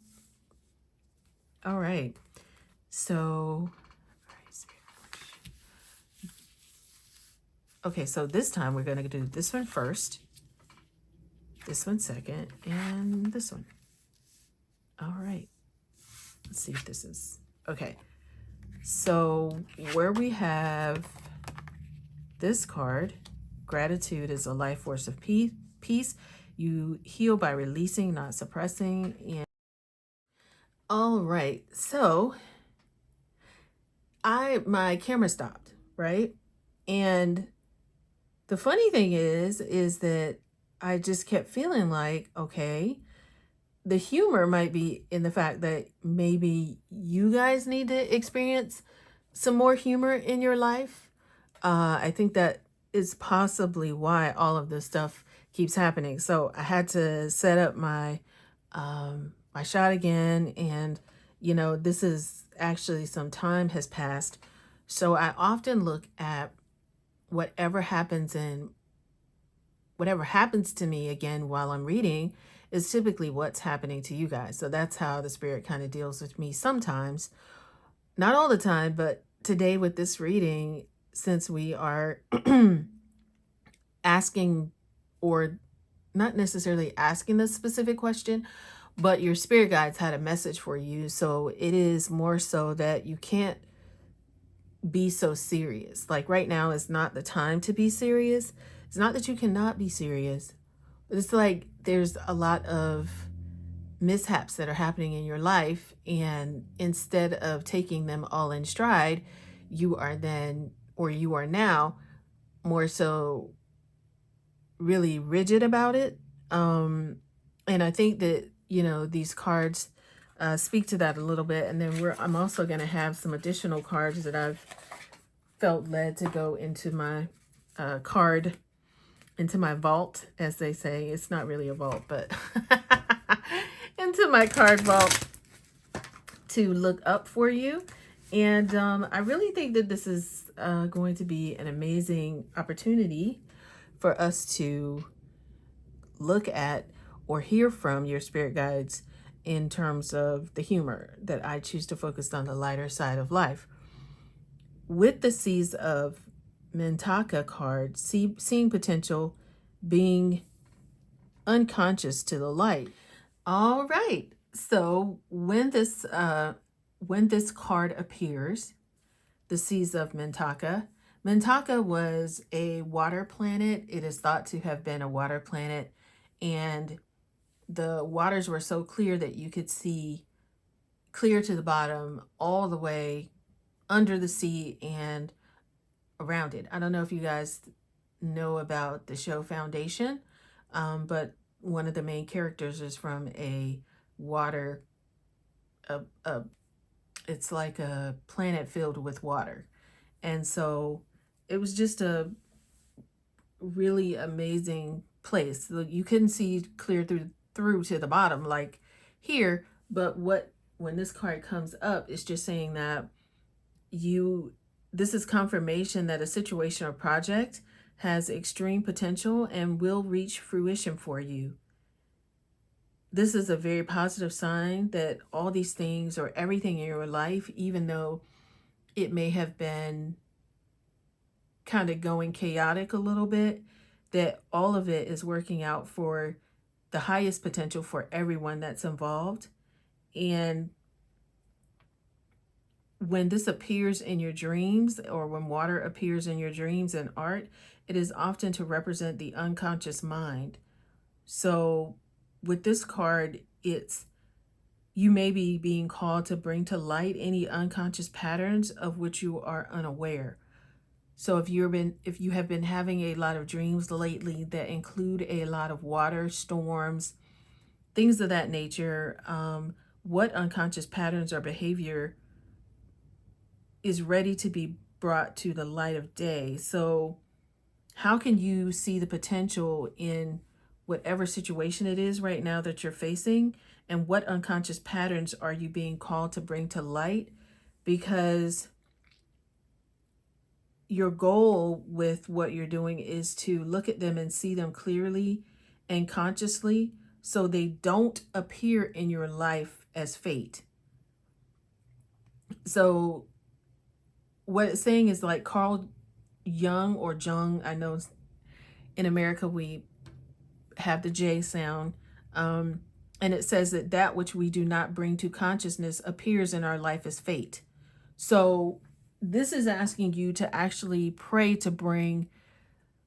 All right. So, okay, so this time we're going to do this one first, this one second, and this one. All right. Let's see if this is okay. So where we have this card, gratitude is a life force of peace. You heal by releasing, not suppressing. And all right, so my camera stopped, right? And the funny thing is that I just kept feeling like, okay, the humor might be in the fact that maybe you guys need to experience some more humor in your life. I think that is possibly why all of this stuff keeps happening. So I had to set up my shot again, and this is actually some time has passed. So I often look at whatever happens in whatever happens to me again while I'm reading is typically what's happening to you guys. So that's how the spirit kind of deals with me sometimes. Not all the time, but today with this reading, since we are asking, or not necessarily asking the specific question, but your spirit guides had a message for you. So it is more so that you can't be so serious. Like right now is not the time to be serious. It's not that you cannot be serious, but it's like there's a lot of mishaps that are happening in your life. And instead of taking them all in stride, you are now more so really rigid about it. And I think that, these cards speak to that a little bit. And then I'm also going to have some additional cards that I've felt led to go into my into my vault, as they say. It's not really a vault, but into my card vault to look up for you. And I really think that this is going to be an amazing opportunity for us to look at or hear from your spirit guides in terms of the humor that I choose to focus on, the lighter side of life. With the Seas of Mintaka card, seeing potential, being unconscious to the light. All right. So when this card appears, the Seas of Mintaka. Mintaka was a water planet. It is thought to have been a water planet, and the waters were so clear that you could see clear to the bottom, all the way under the sea and around it. I don't know if you guys know about the show Foundation, but one of the main characters is from a water, it's like a planet filled with water. And so it was just a really amazing place. You couldn't see clear through to the bottom like here, but when this card comes up, it's just saying that this is confirmation that a situation or project has extreme potential and will reach fruition for you. This is a very positive sign that all these things or everything in your life, even though it may have been kind of going chaotic a little bit, that all of it is working out for the highest potential for everyone that's involved. And when this appears in your dreams, or when water appears in your dreams and art, it is often to represent the unconscious mind. So with this card, you may be being called to bring to light any unconscious patterns of which you are unaware. So if you have been having a lot of dreams lately that include a lot of water, storms, things of that nature, what unconscious patterns or behavior is ready to be brought to the light of day? So how can you see the potential in whatever situation it is right now that you're facing? And what unconscious patterns are you being called to bring to light? Because your goal with what you're doing is to look at them and see them clearly and consciously, so they don't appear in your life as fate. So what it's saying is, like Carl Jung or Jung, I know in America we have the J sound, and it says that which we do not bring to consciousness appears in our life as fate. So this is asking you to actually pray to bring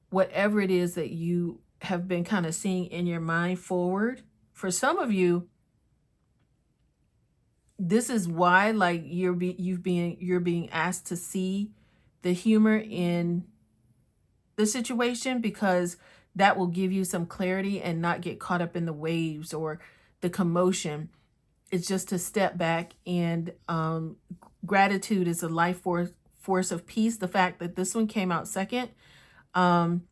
whatever it is that you have been kind of seeing in your mind forward. For some of you, this is why, like, you're being asked to see the humor in the situation, because that will give you some clarity and not get caught up in the waves or the commotion. It's just to step back, and gratitude is a life force of peace. The fact that this one came out second, Um,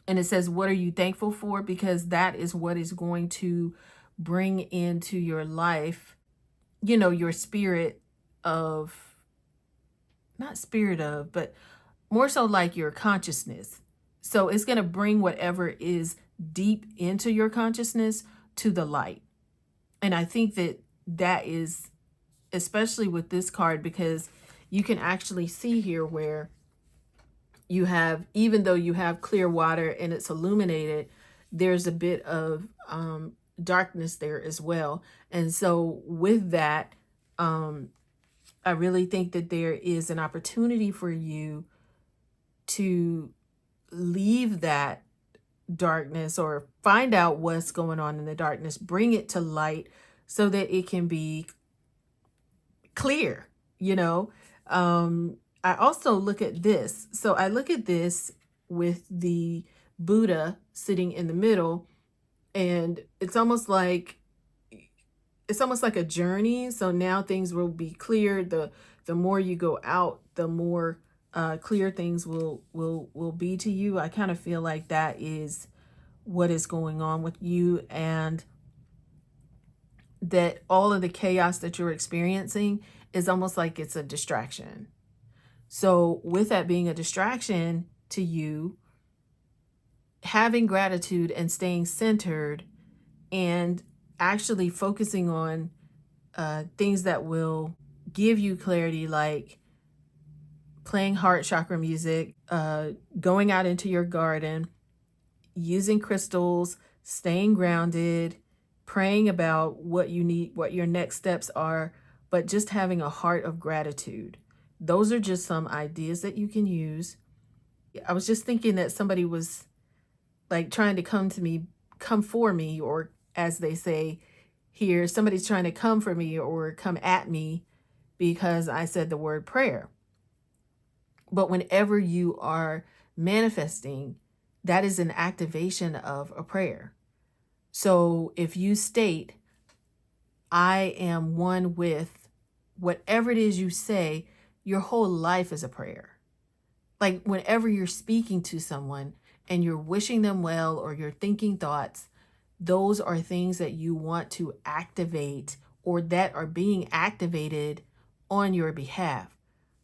and it says, what are you thankful for? Because that is what is going to bring into your life, your spirit of, not spirit of, but more so like your consciousness. So it's going to bring whatever is deep into your consciousness to the light. And I think that that is, especially with this card, because you can actually see here where you have, even though you have clear water and it's illuminated, there's a bit of darkness there as well. And so with that, um, I really think that there is an opportunity for you to leave that darkness, or find out what's going on in the darkness, bring it to light so that it can be clear, you know. I also look at this. So I look at this with the Buddha sitting in the middle, and it's almost like a journey. So now things will be clear. The more you go out, the more clear things will be to you. I kind of feel like that is what is going on with you, and that all of the chaos that you're experiencing is almost like it's a distraction. So with that being a distraction to you, having gratitude and staying centered and actually focusing on things that will give you clarity, like playing heart chakra music, going out into your garden, using crystals, staying grounded, praying about what you need, what your next steps are, but just having a heart of gratitude. Those are just some ideas that you can use. I was just thinking that somebody was like trying to come for me, or as they say here, somebody's trying to come for me or come at me because I said the word prayer. But whenever you are manifesting, that is an activation of a prayer. So if you state, I am one with whatever it is you say, your whole life is a prayer. Like whenever you're speaking to someone and you're wishing them well, or you're thinking thoughts, those are things that you want to activate, or that are being activated on your behalf.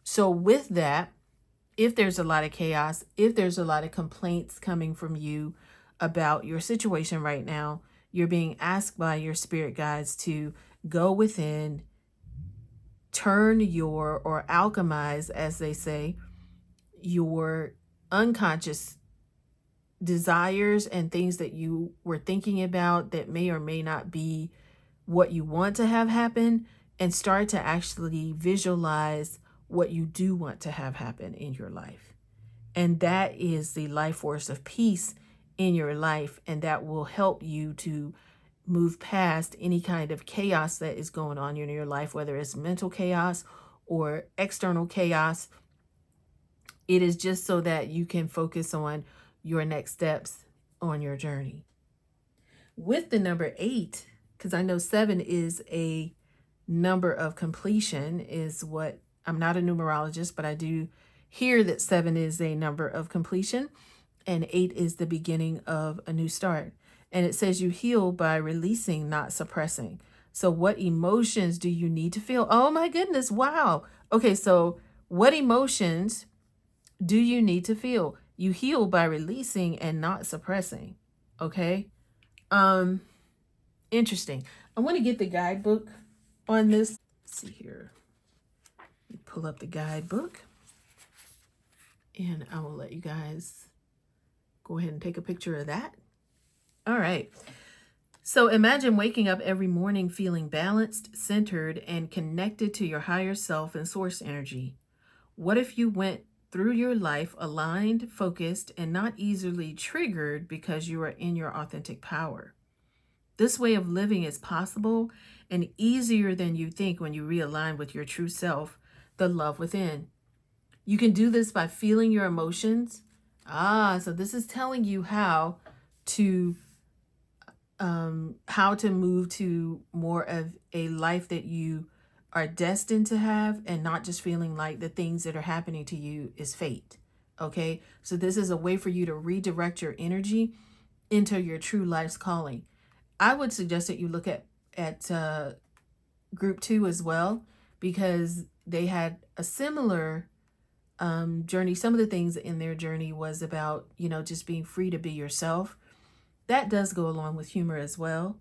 So with that, if there's a lot of chaos, if there's a lot of complaints coming from you about your situation right now, you're being asked by your spirit guides to go within, turn your, or alchemize, as they say, your unconscious desires and things that you were thinking about that may or may not be what you want to have happen, and start to actually visualize what you do want to have happen in your life. And that is the life force of peace in your life. And that will help you to move past any kind of chaos that is going on in your life, whether it's mental chaos or external chaos. It is just so that you can focus on your next steps on your journey. With the number 8, because I know 7 is a number of completion, is what, I'm not a numerologist, but I do hear that 7 is a number of completion, and 8 is the beginning of a new start. And it says you heal by releasing, not suppressing. So what emotions do you need to feel? Oh my goodness, wow. Okay, so what emotions do you need to feel? You heal by releasing and not suppressing. Okay? Interesting. I want to get the guidebook on this. Let's see here. Pull up the guidebook, and I will let you guys go ahead and take a picture of that. All right. So imagine waking up every morning feeling balanced, centered, and connected to your higher self and source energy. What if you went through your life aligned, focused, and not easily triggered because you are in your authentic power? This way of living is possible and easier than you think when you realign with your true self, the love within. You can do this by feeling your emotions. So this is telling you to how to move to more of a life that you are destined to have, and not just feeling like the things that are happening to you is fate. Okay, so this is a way for you to redirect your energy into your true life's calling. I would suggest that you look at group 2 as well, because they had a similar journey. Some of the things in their journey was about, just being free to be yourself. That does go along with humor as well.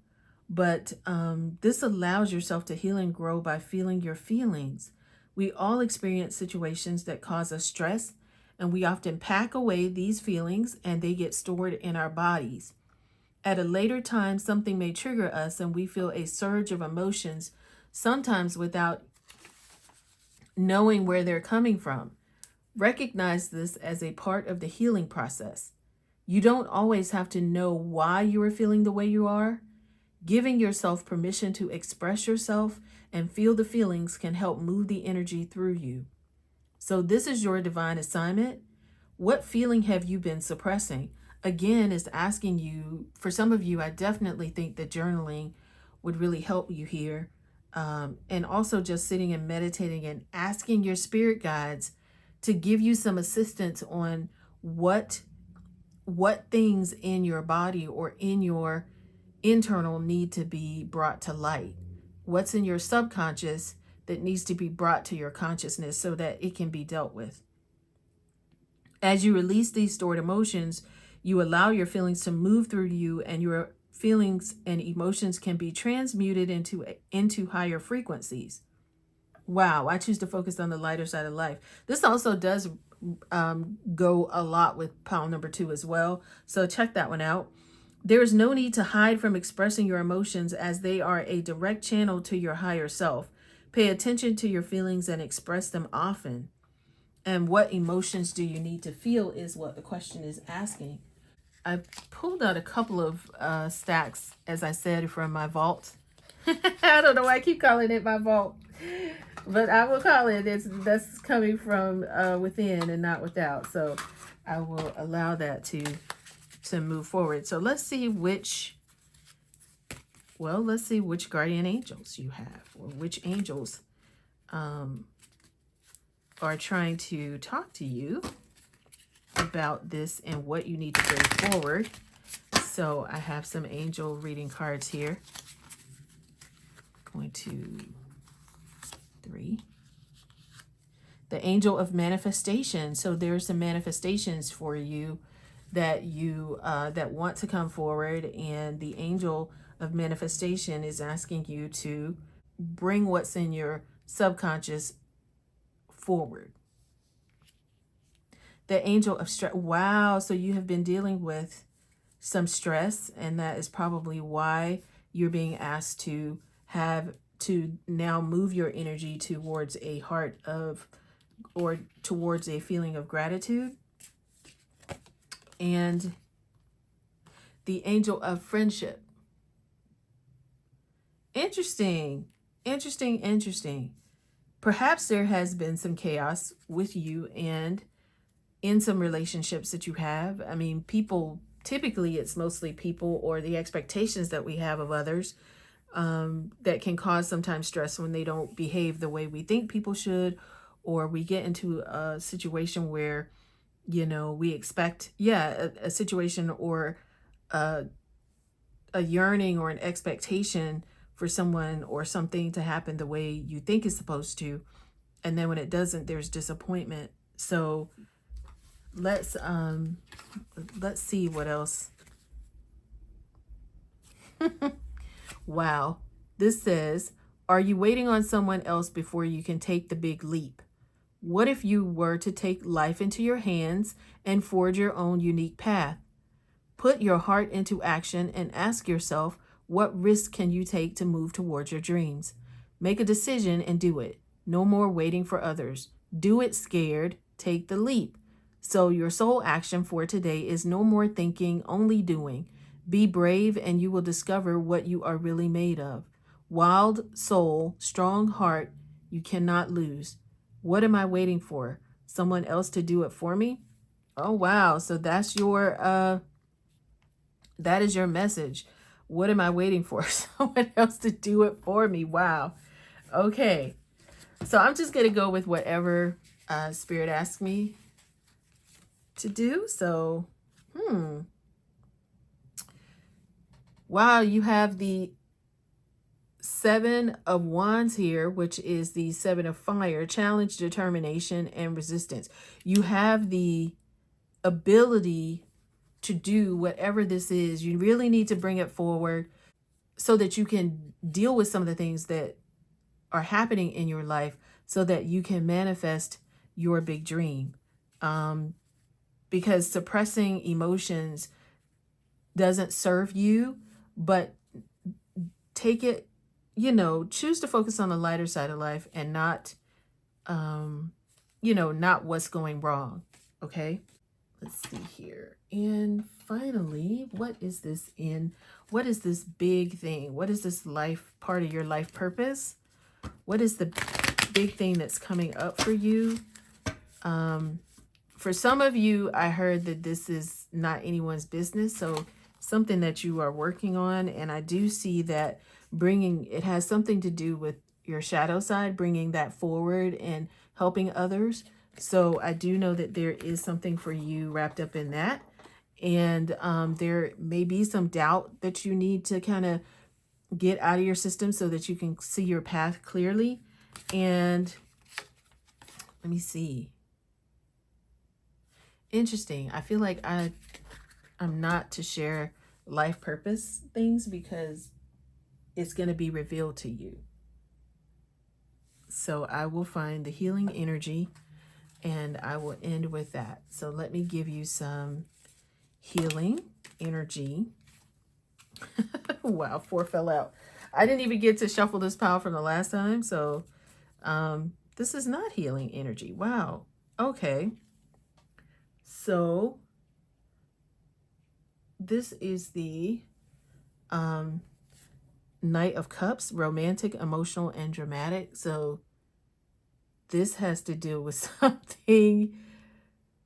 But this allows yourself to heal and grow by feeling your feelings. We all experience situations that cause us stress, and we often pack away these feelings and they get stored in our bodies. At a later time, something may trigger us and we feel a surge of emotions, sometimes without knowing where they're coming from. Recognize this as a part of the healing process. You don't always have to know why you are feeling the way you are. Giving yourself permission to express yourself and feel the feelings can help move the energy through you. So this is your divine assignment. What feeling have you been suppressing? Again, is asking you, for some of you, I definitely think that journaling would really help you here. And also just sitting and meditating and asking your spirit guides to give you some assistance on what things in your body or in your internal need to be brought to light. What's in your subconscious that needs to be brought to your consciousness so that it can be dealt with. As you release these stored emotions, you allow your feelings to move through you, and your feelings and emotions can be transmuted into higher frequencies. Wow, I choose to focus on the lighter side of life. This also does go a lot with pile number 2 as well. So check that one out. There is no need to hide from expressing your emotions, as they are a direct channel to your higher self. Pay attention to your feelings and express them often. And what emotions do you need to feel is what the question is asking. I pulled out a couple of stacks, as I said, from my vault. I don't know why I keep calling it my vault, but I will call it. That's coming from within and not without. So I will allow that to move forward. So let's see which guardian angels you have, or which angels are trying to talk to you about this and what you need to bring forward. So I have some angel reading cards here. Going to 3. The angel of manifestation. So there's some manifestations for you that that want to come forward, and the angel of manifestation is asking you to bring what's in your subconscious forward. The angel of stress. Wow, so you have been dealing with some stress, and that is probably why you're being asked to now move your energy towards a heart of, or towards a feeling of gratitude. And the angel of friendship. Interesting. Perhaps there has been some chaos with you and in some relationships that you have. I mean, people, typically it's mostly people or the expectations that we have of others that can cause sometimes stress when they don't behave the way we think people should, or we get into a situation where, we expect, a situation or a yearning or an expectation for someone or something to happen the way you think it's supposed to. And then when it doesn't, there's disappointment. So let's see what else. Wow. This says, are you waiting on someone else before you can take the big leap? What if you were to take life into your hands and forge your own unique path? Put your heart into action and ask yourself, what risk can you take to move towards your dreams? Make a decision and do it. No more waiting for others. Do it scared. Take the leap. So your sole action for today is no more thinking, only doing. Be brave and you will discover what you are really made of. Wild soul, strong heart, you cannot lose. What am I waiting for? Someone else to do it for me? Oh, wow. So that's that is your message. What am I waiting for? Someone else to do it for me. Wow. Okay. So I'm just going to go with whatever Spirit asks me. to do. So, wow, you have the Seven of Wands here, which is the Seven of Fire, challenge, determination, and resistance. You have the ability to do whatever this is. You really need to bring it forward so that you can deal with some of the things that are happening in your life so that you can manifest your big dream. Because suppressing emotions doesn't serve you, but take it, choose to focus on the lighter side of life and not, not what's going wrong. Okay. Let's see here. And finally, what is this big thing? What is this life part of your life purpose? What is the big thing that's coming up for you? For some of you, I heard that this is not anyone's business. So something that you are working on. And I do see that it has something to do with your shadow side, bringing that forward and helping others. So I do know that there is something for you wrapped up in that. And there may be some doubt that you need to kind of get out of your system so that you can see your path clearly. And let me see. Interesting. I feel like I'm not to share life purpose things because it's going to be revealed to you. So I will find the healing energy and I will end with that. So let me give you some healing energy. Wow, 4 fell out. I didn't even get to shuffle this pile from the last time. So this is not healing energy. Wow. Okay. So this is the Knight of Cups, romantic, emotional, and dramatic. So this has to do with something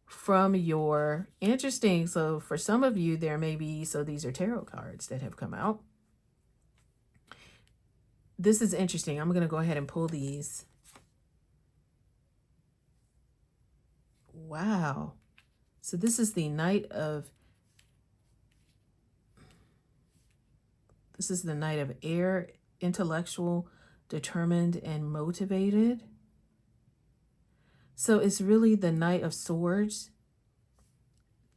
from your interesting. So for some of you, there may be, so these are tarot cards that have come out. This is interesting. I'm going to go ahead and pull these. Wow. So this is the Knight of Air, intellectual, determined, and motivated. So it's really the Knight of Swords,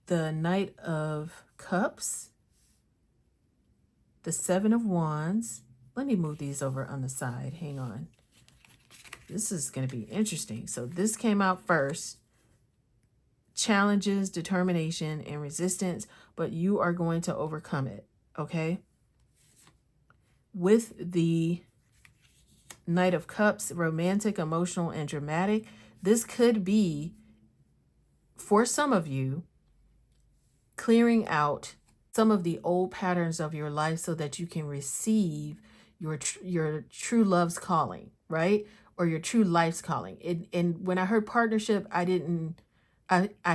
the Knight of Cups, the Seven of Wands. Let me move these over on the side. Hang on. This is going to be interesting. So this came out first. Challenges, determination, and resistance, but you are going to overcome it. Okay? With the Knight of Cups, romantic, emotional, and dramatic, this could be, for some of you, clearing out some of the old patterns of your life so that you can receive your true love's calling, right? Or your true life's calling. And when I heard partnership, I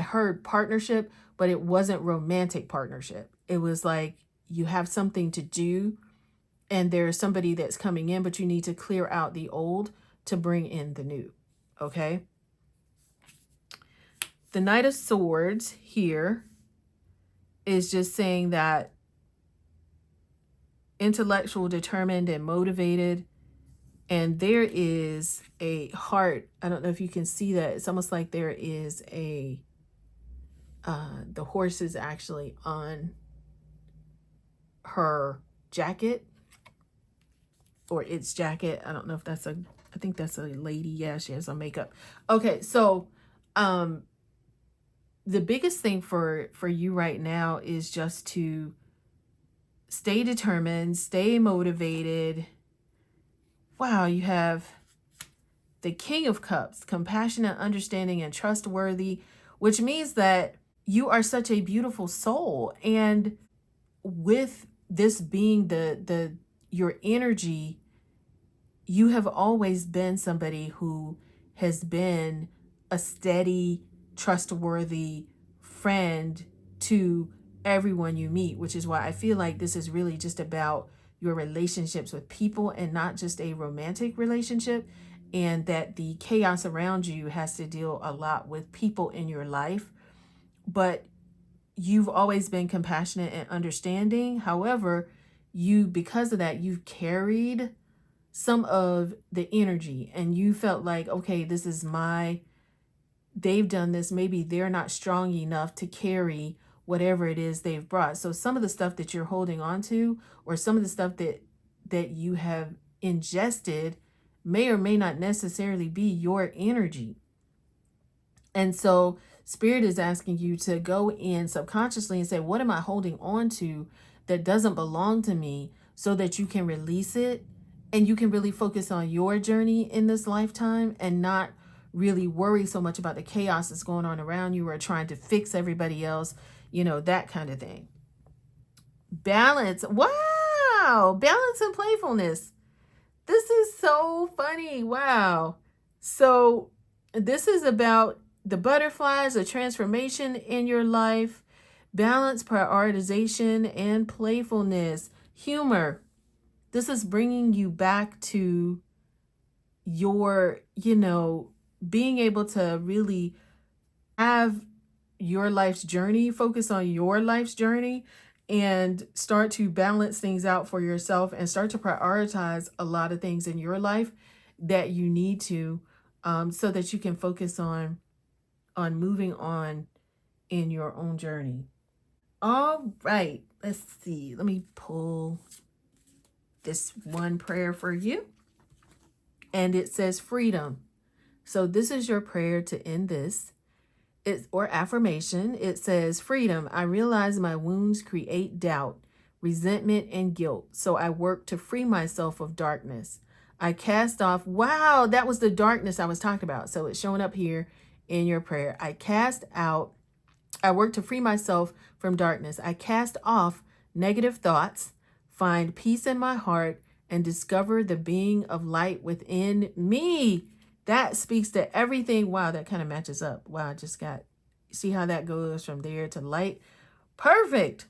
heard partnership, but it wasn't romantic partnership. It was like you have something to do and there's somebody that's coming in, but you need to clear out the old to bring in the new. Okay? The Knight of Swords here is just saying that intellectual, determined, and motivated. And there is a heart. I don't know if you can see that. It's almost like there is the horse is actually on her jacket or its jacket. I don't know if that's I think that's a lady. Yeah, she has some makeup. Okay, so the biggest thing for you right now is just to stay determined, stay motivated. Wow, you have the King of Cups, compassionate, understanding, and trustworthy, which means that you are such a beautiful soul. And with this being your energy, you have always been somebody who has been a steady, trustworthy friend to everyone you meet, which is why I feel like this is really just about your relationships with people and not just a romantic relationship, and that the chaos around you has to deal a lot with people in your life. but you've always been compassionate and understanding. However, because of that, you've carried some of the energy, and you felt like, okay, they've done this. Maybe they're not strong enough to carry whatever it is they've brought. So some of the stuff that you're holding on to, or some of the stuff that you have ingested, may or may not necessarily be your energy. And so Spirit is asking you to go in subconsciously and say, what am I holding on to that doesn't belong to me, so that you can release it and you can really focus on your journey in this lifetime and not really worry so much about the chaos that's going on around you or trying to fix everybody else, that kind of thing. Balance. Wow. Balance and playfulness. This is so funny. Wow. So this is about the butterflies, a transformation in your life, balance, prioritization, and playfulness, humor. This is bringing you back to your, being able to really have your life's journey, focus on your life's journey, and start to balance things out for yourself and start to prioritize a lot of things in your life that you need to, so that you can focus on moving on in your own journey. All right, let's see. Let me pull this one prayer for you. And it says freedom. So this is your prayer to end this. Or affirmation. It says, freedom. I realize my wounds create doubt, resentment, and guilt. So I work to free myself of darkness. I cast off. Wow, that was the darkness I was talking about. So it's showing up here in your prayer. I work to free myself from darkness. I cast off negative thoughts, find peace in my heart, and discover the being of light within me. That speaks to everything. Wow, that kind of matches up. Wow, see how that goes from there to light. Perfect.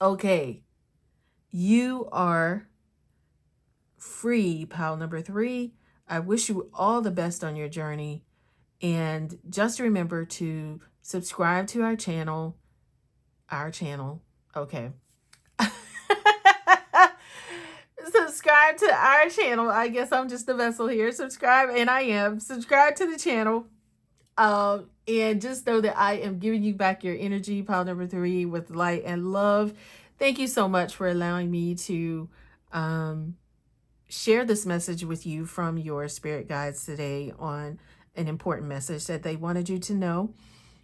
Okay. You are free, pile number 3. I wish you all the best on your journey. And just remember to subscribe to our channel. Okay. Subscribe to our channel. I guess I'm just the vessel here. Subscribe to the channel. And just know that I am giving you back your energy, pile number 3, with light and love. Thank you so much for allowing me to share this message with you from your spirit guides today on an important message that they wanted you to know.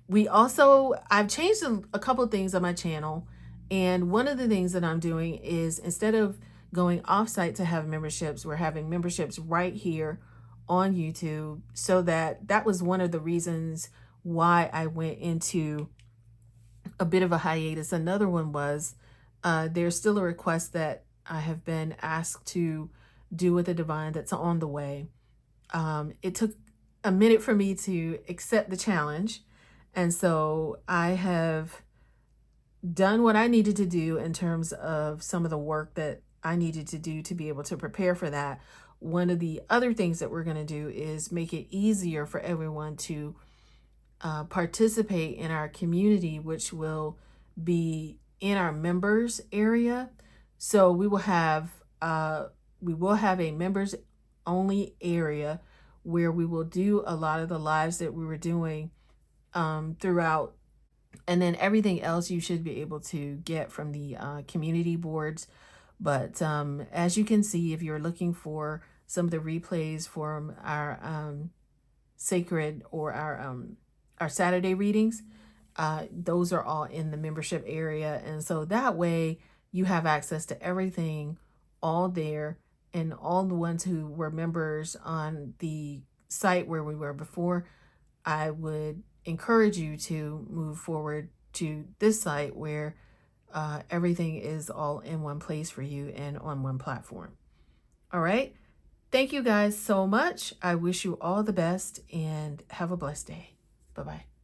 I've changed a couple of things on my channel. And one of the things that I'm doing is, instead of going offsite to have memberships, we're having memberships right here on YouTube. So that was one of the reasons why I went into a bit of a hiatus. Another one was, there's still a request that I have been asked to do with the divine that's on the way. It took a minute for me to accept the challenge. And so I have done what I needed to do in terms of some of the work that I needed to do to be able to prepare for that. One of the other things that we're going to do is make it easier for everyone to participate in our community, which will be in our members area. So we will have a members only area where we will do a lot of the lives that we were doing throughout. And then everything else you should be able to get from the community boards. But as you can see, if you're looking for some of the replays from our sacred or our Saturday readings, those are all in the membership area. And so that way you have access to everything all there. And all the ones who were members on the site where we were before, I would encourage you to move forward to this site where everything is all in one place for you and on one platform. All right. Thank you guys so much. I wish you all the best and have a blessed day. Bye-bye.